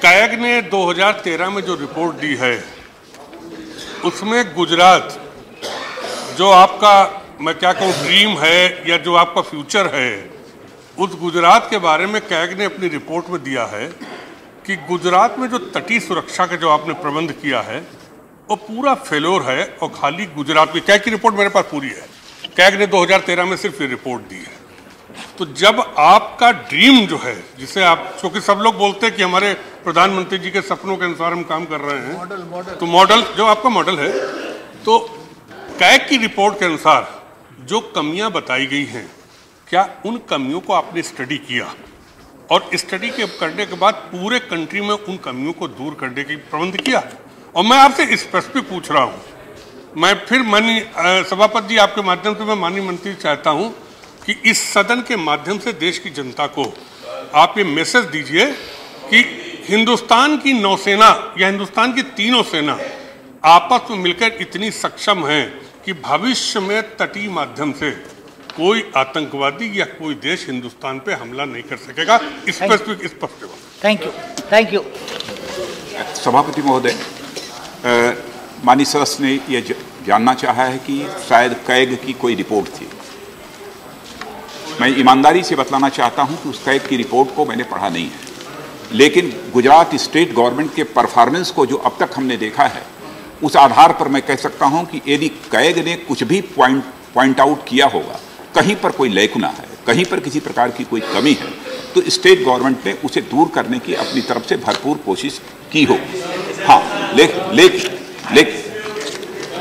कैग ने 2013 में जो रिपोर्ट दी है उसमें गुजरात जो आपका मैं क्या कहूँ ड्रीम है या जो आपका फ्यूचर है, उस गुजरात के बारे में कैग ने अपनी रिपोर्ट में दिया है कि गुजरात में जो तटीय सुरक्षा का जो आपने प्रबंध किया है वो पूरा फेलोर है और खाली गुजरात में। कैग की रिपोर्ट मेरे पास पूरी है, कैग ने 2013 में सिर्फ ये रिपोर्ट दी है। तो जब आपका ड्रीम जो है, जिसे आप, क्योंकि सब लोग बोलते हैं कि हमारे प्रधानमंत्री जी के सपनों के अनुसार हम काम कर रहे हैं, तो मॉडल जो आपका मॉडल है, तो कैग की रिपोर्ट के अनुसार जो कमियां बताई गई हैं, क्या उन कमियों को आपने स्टडी किया और स्टडी के करने के बाद पूरे कंट्री में उन कमियों को दूर करने की प्रबंध किया? और मैं आपसे स्पेसिफिक पूछ रहा हूं, मैं फिर माननीय सभापति जी आपके माध्यम से मैं माननीय मंत्री चाहता हूं कि इस सदन के माध्यम से देश की जनता को आप ये मैसेज दीजिए कि हिंदुस्तान की नौसेना या हिंदुस्तान की तीनों सेना आपस में मिलकर इतनी सक्षम है कि भविष्य में तटीय माध्यम से कोई आतंकवादी या कोई देश हिंदुस्तान पे हमला नहीं कर सकेगा। स्पेसिफिक स्पष्ट। Thank you. Thank you. सभापति महोदय, माननीय सदस्य ने यह जानना चाहा है कि शायद कैग की कोई रिपोर्ट थी। मैं ईमानदारी से बतलाना चाहता हूं कि उस कैग की रिपोर्ट को मैंने पढ़ा नहीं है, लेकिन गुजरात स्टेट गवर्नमेंट के परफॉर्मेंस को जो अब तक हमने देखा है, उस आधार पर मैं कह सकता हूं कि यदि कैग ने कुछ भी पॉइंट आउट किया होगा, कहीं पर कोई लैकुना है, कहीं पर किसी प्रकार की कोई कमी है, तो स्टेट गवर्नमेंट ने उसे दूर करने की अपनी तरफ से भरपूर कोशिश की होगी। हाँ,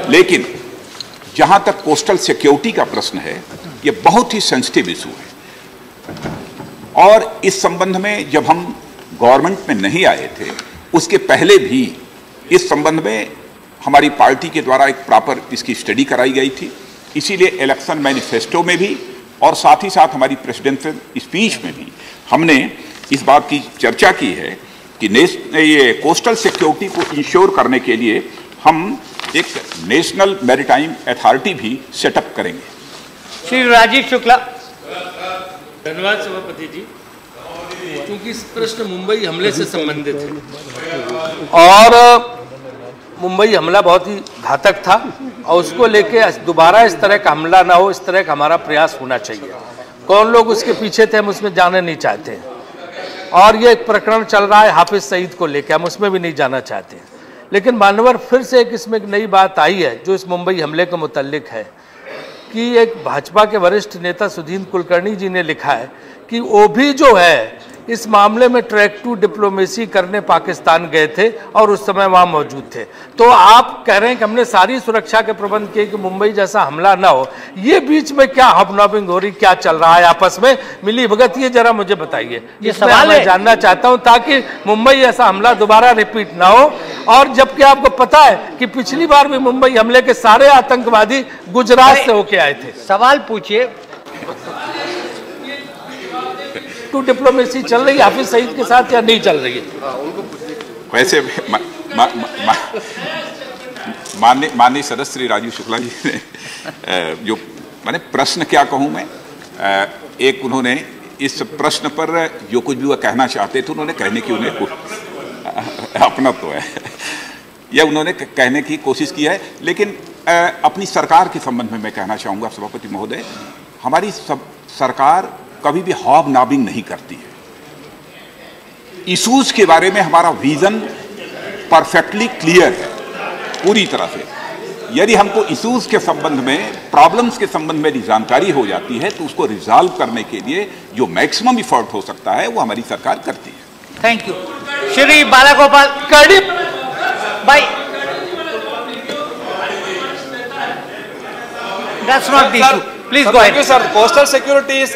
लेकिन जहां तक कोस्टल सिक्योरिटी का प्रश्न है, यह बहुत ही सेंसिटिव इशू है और इस संबंध में जब हम गवर्नमेंट में नहीं आए थे, उसके पहले भी इस संबंध में हमारी पार्टी के द्वारा एक प्रॉपर इसकी स्टडी कराई गई थी। इसीलिए इलेक्शन मैनिफेस्टो में भी और साथ ही साथ हमारी प्रेसिडेंशियल स्पीच में भी हमने इस बात की चर्चा की है कि ये कोस्टल सिक्योरिटी को इंश्योर करने के लिए हम एक नेशनल मैरीटाइम अथॉरिटी भी सेटअप करेंगे। श्री राजीव शुक्ला। धन्यवाद सभापति जी। क्योंकि इस प्रश्न मुंबई हमले से संबंधित है और मुंबई हमला बहुत ही घातक था और उसको लेके दोबारा इस तरह का हमला ना हो, इस तरह का हमारा प्रयास होना चाहिए। कौन लोग उसके पीछे थे हम उसमें जाने नहीं चाहते और ये एक प्रकरण चल रहा है हाफिज सईद को लेके, हम उसमें भी नहीं जाना चाहते। लेकिन मानवर फिर से एक इसमें एक नई बात आई है जो इस मुंबई हमले के मुतल्लिक है कि एक भाजपा के वरिष्ठ नेता सुधीर कुलकर्णी जी ने लिखा है कि वो भी जो है इस मामले में ट्रैक टू डिप्लोमेसी करने पाकिस्तान गए थे और उस समय वहां मौजूद थे। तो आप कह रहे हैं कि हमने सारी सुरक्षा के प्रबंध किए कि मुंबई जैसा हमला ना हो। ये बीच में क्या हबनॉबिंग हो रही, क्या चल रहा है आपस में मिली भगत, ये जरा मुझे बताइए। ये सवाल मैं जानना चाहता हूं ताकि मुंबई ऐसा हमला दोबारा रिपीट ना हो। और जबकि आपको पता है कि पिछली बार भी मुंबई हमले के सारे आतंकवादी गुजरात से होके आए थे। सवाल पूछिए। टू डिप्लोमेसी चल रही है हाफिज सईद के साथ या नहीं चल रही है? वैसे माननीय सदस्य श्री राजीव शुक्ला जी ने जो मैंने प्रश्न क्या कहूं मैं, एक उन्होंने इस प्रश्न पर जो कुछ भी वह कहना चाहते थे उन्होंने कहने की उन्हें अपना तो है यह उन्होंने कहने की कोशिश की है। लेकिन अपनी सरकार के संबंध में मैं कहना चाहूँगा सभापति महोदय, हमारी सरकार कभी भी हॉबनॉबिंग नहीं करती है। इश्यूज के बारे में हमारा विजन परफेक्टली क्लियर है पूरी तरह से। यदि हमको इश्यूज के संबंध में, प्रॉब्लम्स के संबंध में जानकारी हो जाती है तो उसको रिजॉल्व करने के लिए जो मैक्सिमम इफर्ट हो सकता है वो हमारी सरकार करती है। Thank you. श्री बालागोपाल कड़ी भाई, that's not the issue. Please go ahead. Thank you, sir. Coastal security is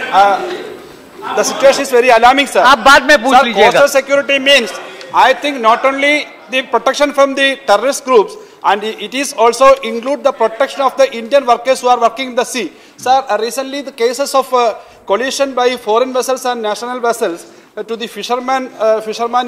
the situation is very alarming, sir. आप बाद में पूछ लीजिएगा। Coastal security means, I think, not only the protection from the terrorist groups, and it is also include the protection of the Indian workers who are working in the sea. Sir, recently the cases of collision by foreign vessels and national vessels to the fisherman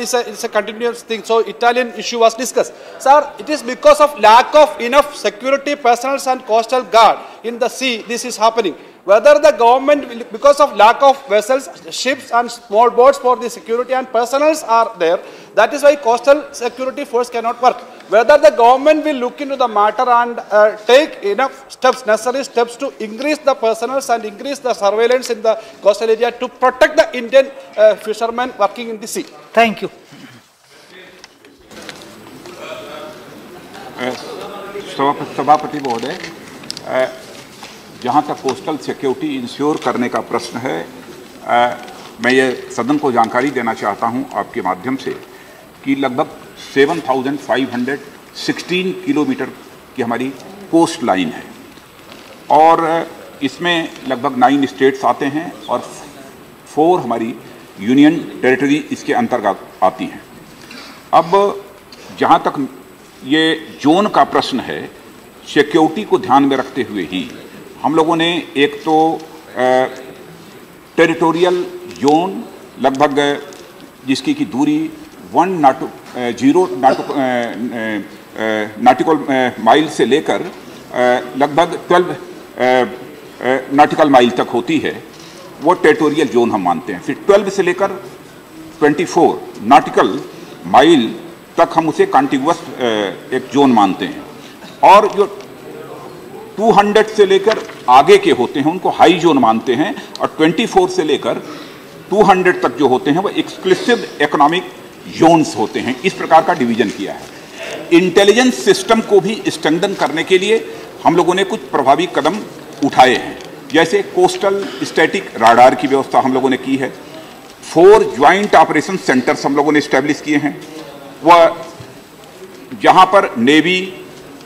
is a continuous thing. So Italian issue was discussed. Sir, it is because of lack of enough security personnel and coastal guard in the sea this is happening. Whether the government, because of lack of vessels, ships and small boats for the security and personnel are there, that is why coastal security force cannot work. Whether the government will look into the matter and take enough steps, necessary steps to increase the personnel and increase the surveillance in the coastal area to protect the Indian fishermen working in the sea. Thank you. सभापति महोदय, जहाँ तक coastal security ensure करने का प्रश्न है, मैं ये सदन को जानकारी देना चाहता हूँ आपके माध्यम से कि लगभग 7,516 किलोमीटर की हमारी कोस्ट लाइन है और इसमें लगभग 9 स्टेट्स आते हैं और 4 हमारी यूनियन टेरिटरी इसके अंतर्गत आती हैं। अब जहाँ तक ये जोन का प्रश्न है, सिक्योरिटी को ध्यान में रखते हुए ही हम लोगों ने एक तो टेरिटोरियल जोन लगभग जिसकी की दूरी 1 नॉटिकल माइल से लेकर लगभग 12 नॉटिकल माइल तक होती है, वो टेरिटोरियल जोन हम मानते हैं। फिर 12 से लेकर 24 नॉटिकल माइल तक हम उसे कॉन्टिग्युअस एक जोन मानते हैं और जो 200 से लेकर आगे के होते हैं उनको हाई जोन मानते हैं और 24 से लेकर 200 तक जो होते हैं वो एक्सक्लूसिव इकोनॉमिक जोन्स होते हैं। इस प्रकार का डिवीजन किया है। इंटेलिजेंस सिस्टम को भी स्ट्रेंथन करने के लिए हम लोगों ने कुछ प्रभावी कदम उठाए हैं, जैसे कोस्टल स्टैटिक राडार की व्यवस्था हम लोगों ने की है, 4 ज्वाइंट ऑपरेशन सेंटर्स हम लोगों ने इस्टेब्लिश किए हैं, वह जहां पर नेवी,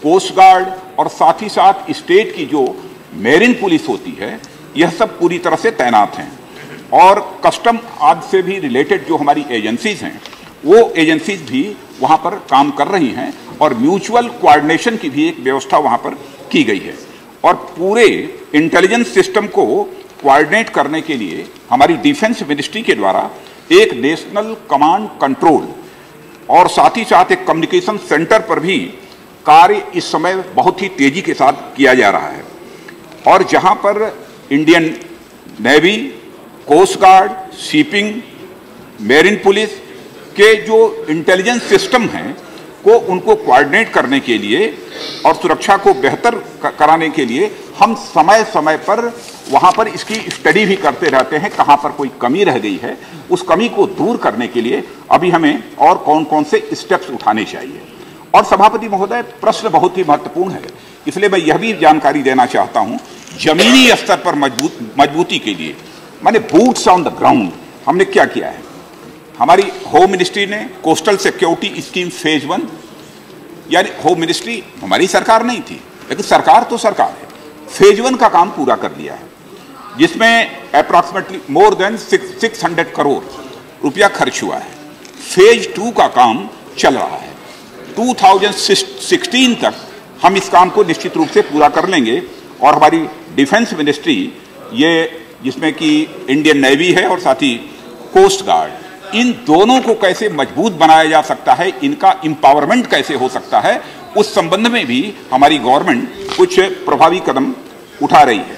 कोस्ट गार्ड और साथ ही साथ स्टेट की जो मेरीन पुलिस होती है यह सब पूरी तरह से तैनात हैं और कस्टम आदि से भी रिलेटेड जो हमारी एजेंसीज हैं वो एजेंसीज भी वहां पर काम कर रही हैं और म्यूचुअल कोऑर्डिनेशन की भी एक व्यवस्था वहां पर की गई है और पूरे इंटेलिजेंस सिस्टम को कोऑर्डिनेट करने के लिए हमारी डिफेंस मिनिस्ट्री के द्वारा एक नेशनल कमांड कंट्रोल और साथ ही साथ एक कम्युनिकेशन सेंटर पर भी कार्य इस समय बहुत ही तेजी के साथ किया जा रहा है और जहां पर Indian Navy, coast guard, shipping, marine police के जो इंटेलिजेंस सिस्टम हैं को उनको कोऑर्डिनेट करने के लिए और सुरक्षा को बेहतर कराने के लिए हम समय समय पर वहां पर इसकी स्टडी भी करते रहते हैं। कहां पर कोई कमी रह गई है उस कमी को दूर करने के लिए अभी हमें और कौन कौन से स्टेप्स उठाने चाहिए। और सभापति महोदय, प्रश्न बहुत ही महत्वपूर्ण है, इसलिए मैं यह भी जानकारी देना चाहता हूं, जमीनी स्तर पर मजबूती के लिए माने बूट्स ऑन द ग्राउंड हमने क्या किया है। हमारी होम मिनिस्ट्री ने कोस्टल सिक्योरिटी स्कीम फेज 1, यानी होम मिनिस्ट्री हमारी सरकार नहीं थी, लेकिन सरकार तो सरकार है, फेज 1 का काम पूरा कर लिया है, जिसमें अप्रॉक्सीमेटली मोर देन 600 करोड़ रुपया खर्च हुआ है। फेज 2 का काम चल रहा है। 2016 तक हम इस काम को निश्चित रूप से पूरा कर लेंगे और हमारी डिफेंस मिनिस्ट्री, ये जिसमें कि इंडियन नेवी है और साथ ही कोस्ट गार्ड, इन दोनों को कैसे मजबूत बनाया जा सकता है, इनका एम्पावरमेंट कैसे हो सकता है, उस संबंध में भी हमारी गवर्नमेंट कुछ प्रभावी कदम उठा रही है।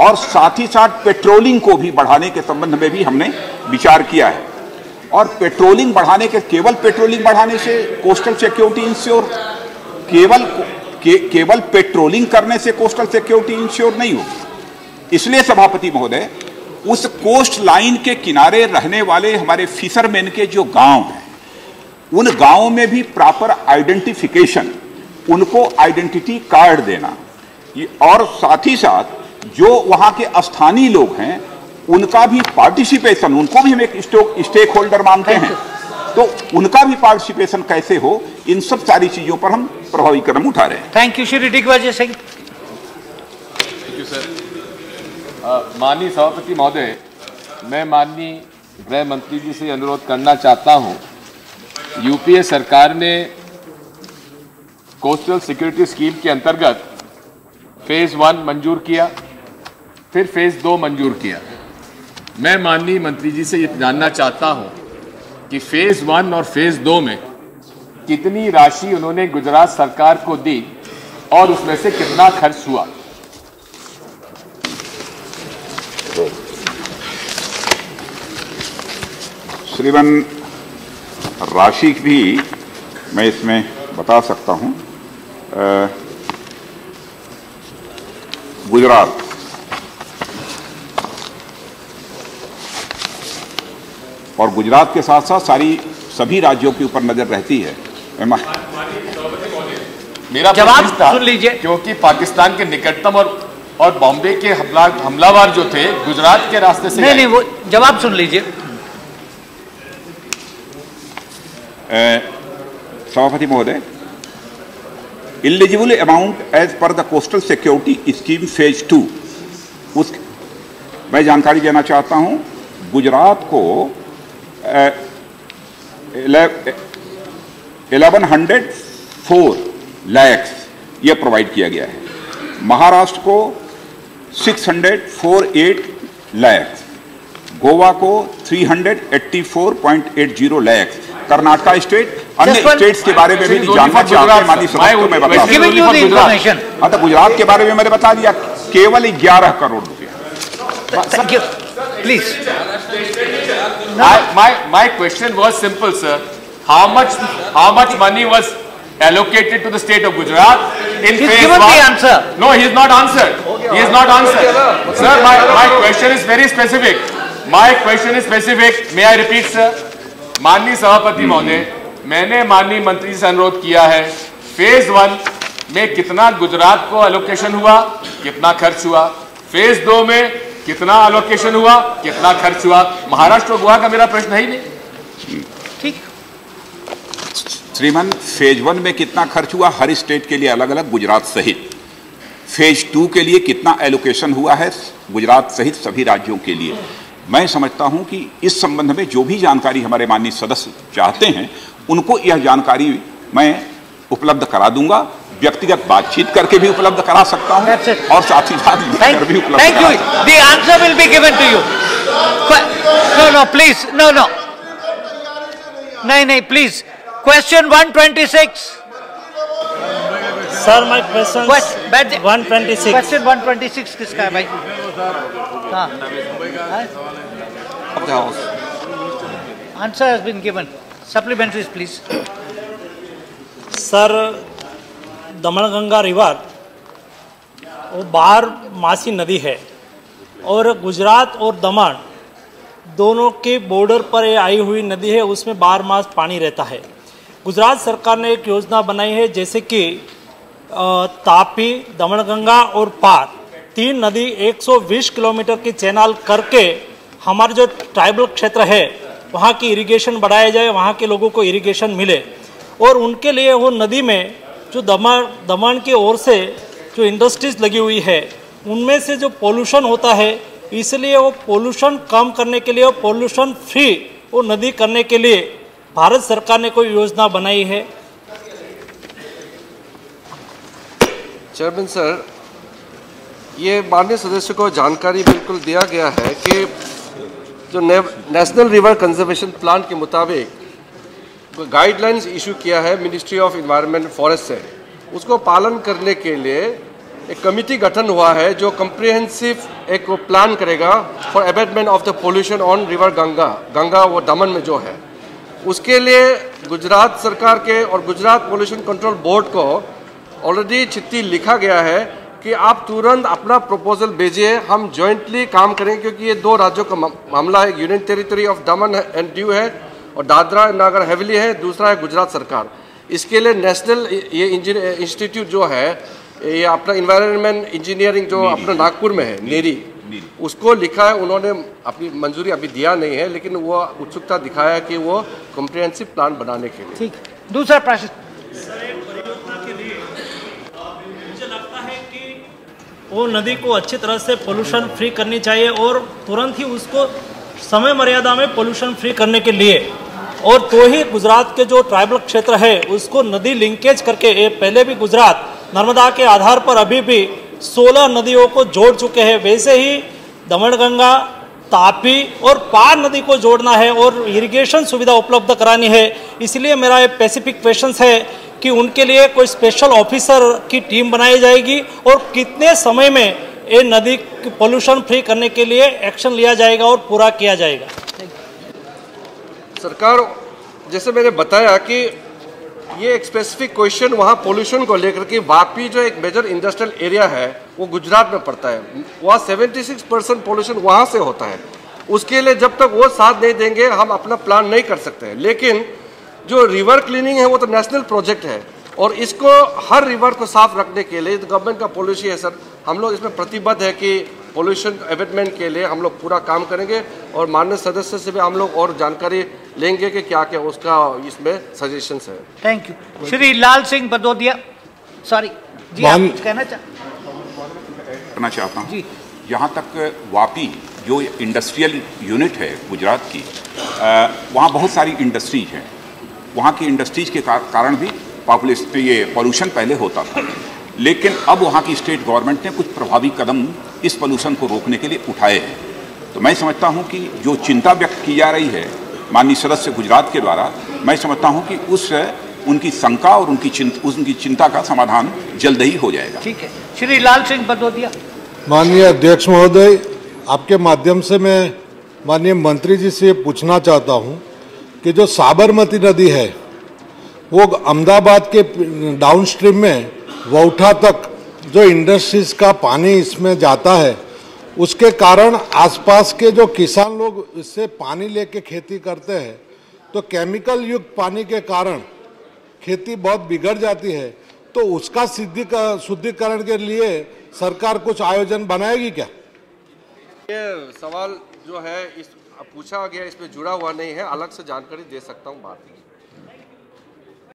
और साथ ही साथ पेट्रोलिंग को भी बढ़ाने के संबंध में भी हमने विचार किया है। और पेट्रोलिंग बढ़ाने के, केवल पेट्रोलिंग बढ़ाने से कोस्टल सिक्योरिटी इंश्योर, केवल पेट्रोलिंग करने से कोस्टल सिक्योरिटी इंश्योर नहीं होगी। इसलिए सभापति महोदय, उस कोस्ट लाइन के किनारे रहने वाले हमारे फिशरमैन के जो गांव हैं, उन गांवों में भी प्रॉपर आइडेंटिफिकेशन, उनको आइडेंटिटी कार्ड देना, और साथ ही साथ जो वहां के स्थानीय लोग हैं उनका भी पार्टिसिपेशन, उनको भी हम एक स्टेक होल्डर मानते हैं, तो उनका भी पार्टिसिपेशन कैसे हो, इन सब सारी चीजों पर हम प्रभावी कदम उठा रहे हैं। Thank you Shri Digvijay Singh. Thank you sir. माननीय सभापति महोदय, मैं माननीय गृह मंत्री जी से अनुरोध करना चाहता हूं, यूपीए सरकार ने कोस्टल सिक्योरिटी स्कीम के अंतर्गत फेज 1 मंजूर किया, फिर फेज 2 मंजूर किया। मैं माननीय मंत्री जी से ये जानना चाहता हूं कि फेज 1 और फेज 2 में कितनी राशि उन्होंने गुजरात सरकार को दी और उसमें से कितना खर्च हुआ। श्रीमान, राशि भी मैं इसमें बता सकता हूं। गुजरात और गुजरात के साथ साथ सभी राज्यों के ऊपर नजर रहती है। मेरा जवाब सुन लीजिए, क्योंकि पाकिस्तान के निकटतम और बॉम्बे के हमलावर जो थे गुजरात के रास्ते से नहीं, वो जवाब सुन लीजिए। सभापति महोदय, eligible amount as per the coastal security scheme phase 2, उस मैं जानकारी देना चाहता हूं। गुजरात को 1104 लाख ये प्रोवाइड किया गया है, महाराष्ट्र को 648 लाख, गोवा को 384.80 लाख, कर्नाटका स्टेट, अन्य स्टेट्स के बारे में भी जानना चाहते हैं माननीय सदस्य को मैं बता दूं। हाँ, तो गुजरात के बारे में मैंने बता दिया, केवल 11 करोड़ रुपया। Please. My question was simple, sir. How much money was allocated to the state of Gujarat in phase 1? He's given the answer. No, he is not answered. He is not answered. Sir, my question is very specific. My question is specific. May I repeat, sir? माननीय सभापति महोदय, मैंने माननीय मंत्री से अनुरोध किया है, फेज 1 में कितना गुजरात को एलोकेशन हुआ, कितना खर्च हुआ, फेज 2 में कितना एलोकेशन हुआ, कितना खर्च हुआ। महाराष्ट्र और गोवा का मेरा प्रश्न है ही नहीं। ठीक। श्रीमान, फेज 1 में कितना खर्च हुआ हर स्टेट के लिए अलग अलग, गुजरात सहित। फेज 2 के लिए कितना एलोकेशन हुआ है गुजरात सहित सभी राज्यों के लिए। मैं समझता हूं कि इस संबंध में जो भी जानकारी हमारे माननीय सदस्य चाहते हैं, उनको यह जानकारी मैं उपलब्ध करा दूंगा, व्यक्तिगत बातचीत करके भी उपलब्ध करा सकता हूं और साथ ही साथ लिखकर भी उपलब्ध करा सकता हूं। The answer will be given to you. No, please, no. नहीं, please. Question 126. Sir, my question 126. Question 126 किसका है भाई? हाँ. Answer has been given. Supplementaries, please. Sir, Damanganga river वो बारमासी नदी है और गुजरात और दमन दोनों के बॉर्डर पर ये आई हुई नदी है, उसमें बारमास पानी रहता है। गुजरात सरकार ने एक योजना बनाई है, जैसे कि तापी, दमनगंगा और पार 3 नदी 120 किलोमीटर की चैनल करके हमारे जो ट्राइबल क्षेत्र है वहाँ की इरिगेशन बढ़ाया जाए, वहाँ के लोगों को इरिगेशन मिले। और उनके लिए वो नदी में जो दमन की ओर से जो इंडस्ट्रीज लगी हुई है उनमें से जो पोल्यूशन होता है, इसलिए वो पोल्यूशन कम करने के लिए, पोल्यूशन फ्री वो नदी करने के लिए भारत सरकार ने कोई योजना बनाई है? चेयरमैन सर, ये माननीय सदस्य को जानकारी बिल्कुल दिया गया है कि जो नेशनल रिवर कंजर्वेशन प्लान के मुताबिक गाइडलाइंस इशू किया है मिनिस्ट्री ऑफ एनवायरनमेंट फॉरेस्ट से, उसको पालन करने के लिए एक कमिटी गठन हुआ है जो कम्प्रिहेंसिव एक प्लान करेगा for abatement of the pollution on river Ganga वो दमन में जो है। उसके लिए गुजरात सरकार के और गुजरात पोल्यूशन कंट्रोल बोर्ड को ऑलरेडी चिट्ठी लिखा गया है कि आप तुरंत अपना प्रपोजल भेजिए, हम जॉइंटली काम करेंगे, क्योंकि ये दो राज्यों का मामला है। Union territory of Daman and Diu है और दादरा नगर हवेली है, दूसरा है गुजरात सरकार। इसके लिए नेशनल ये इंस्टीट्यूट जो है, ये अपना इन्वायरमेंट इंजीनियरिंग जो अपना नागपुर में है, नेरी, उसको लिखा है। उन्होंने अपनी मंजूरी अभी दिया नहीं है, लेकिन वो उत्सुकता दिखाया कि वो कॉम्प्रिहेंसिव प्लान बनाने के लिए। ठीक, दूसरा प्रश्न। मुझे लगता है कि वो नदी को अच्छी तरह से पोल्यूशन फ्री करनी चाहिए और तुरंत ही उसको समय मर्यादा में पोल्यूशन फ्री करने के लिए, और तो ही गुजरात के जो ट्राइबल क्षेत्र है उसको नदी लिंकेज करके, पहले भी गुजरात नर्मदा के आधार पर अभी भी 16 नदियों को जोड़ चुके हैं, वैसे ही दमनगंगा, तापी और पार नदी को जोड़ना है और इरिगेशन सुविधा उपलब्ध करानी है। इसलिए मेरा एक स्पेसिफिक क्वेश्चन है कि उनके लिए कोई स्पेशल ऑफिसर की टीम बनाई जाएगी और कितने समय में ये नदी पोल्यूशन फ्री करने के लिए एक्शन लिया जाएगा और पूरा किया जाएगा? सरकार, जैसे मैंने बताया कि ये एक स्पेसिफिक क्वेश्चन वहाँ पोल्यूशन को लेकर के, वापी जो एक मेजर इंडस्ट्रियल एरिया है वो गुजरात में पड़ता है, वहाँ 76% पोल्यूशन वहाँ से होता है। उसके लिए जब तक वो साथ नहीं देंगे हम अपना प्लान नहीं कर सकते हैं। लेकिन जो रिवर क्लीनिंग है वो तो नेशनल प्रोजेक्ट है और इसको हर रिवर को साफ रखने के लिए गवर्नमेंट का पॉलिसी है सर। हम लोग इसमें प्रतिबद्ध है कि पोल्यूशन अबेटमेंट के लिए हम लोग पूरा काम करेंगे और माननीय सदस्य से भी हम लोग और जानकारी लेंगे कि क्या क्या उसका इसमें सजेशंस है। Thank you. Shri Lal Singh Bhadauria, sorry ji, आप कुछ कहना चाहता हूँ। यहाँ तक वापी जो इंडस्ट्रियल यूनिट है गुजरात की, वहाँ बहुत सारी इंडस्ट्रीज हैं। वहाँ की इंडस्ट्रीज के कारण भी पॉपुलेशन, ये पॉल्यूशन पहले होता था, लेकिन अब वहाँ की स्टेट गवर्नमेंट ने कुछ प्रभावी कदम इस पॉल्यूशन को रोकने के लिए उठाए हैं। तो मैं समझता हूँ कि जो चिंता व्यक्त की जा रही है माननीय सदस्य गुजरात के द्वारा, मैं समझता हूँ कि उनकी शंका और उनकी चिंता का समाधान जल्द ही हो जाएगा। ठीक है। श्री लाल सिंह भदौरिया। माननीय अध्यक्ष महोदय, आपके माध्यम से मैं माननीय मंत्री जी से पूछना चाहता हूँ कि जो साबरमती नदी है वो अहमदाबाद के डाउनस्ट्रीम में वौठा तक जो इंडस्ट्रीज का पानी इसमें जाता है, उसके कारण आसपास के जो किसान लोग इससे पानी लेके खेती करते हैं, तो केमिकल युक्त पानी के कारण खेती बहुत बिगड़ जाती है। तो उसका शुद्धिकरण के लिए सरकार कुछ आयोजन बनाएगी क्या? ये सवाल जो है इस पूछा गया, इसमें जुड़ा हुआ नहीं है, अलग से जानकारी दे सकता हूँ बाद में।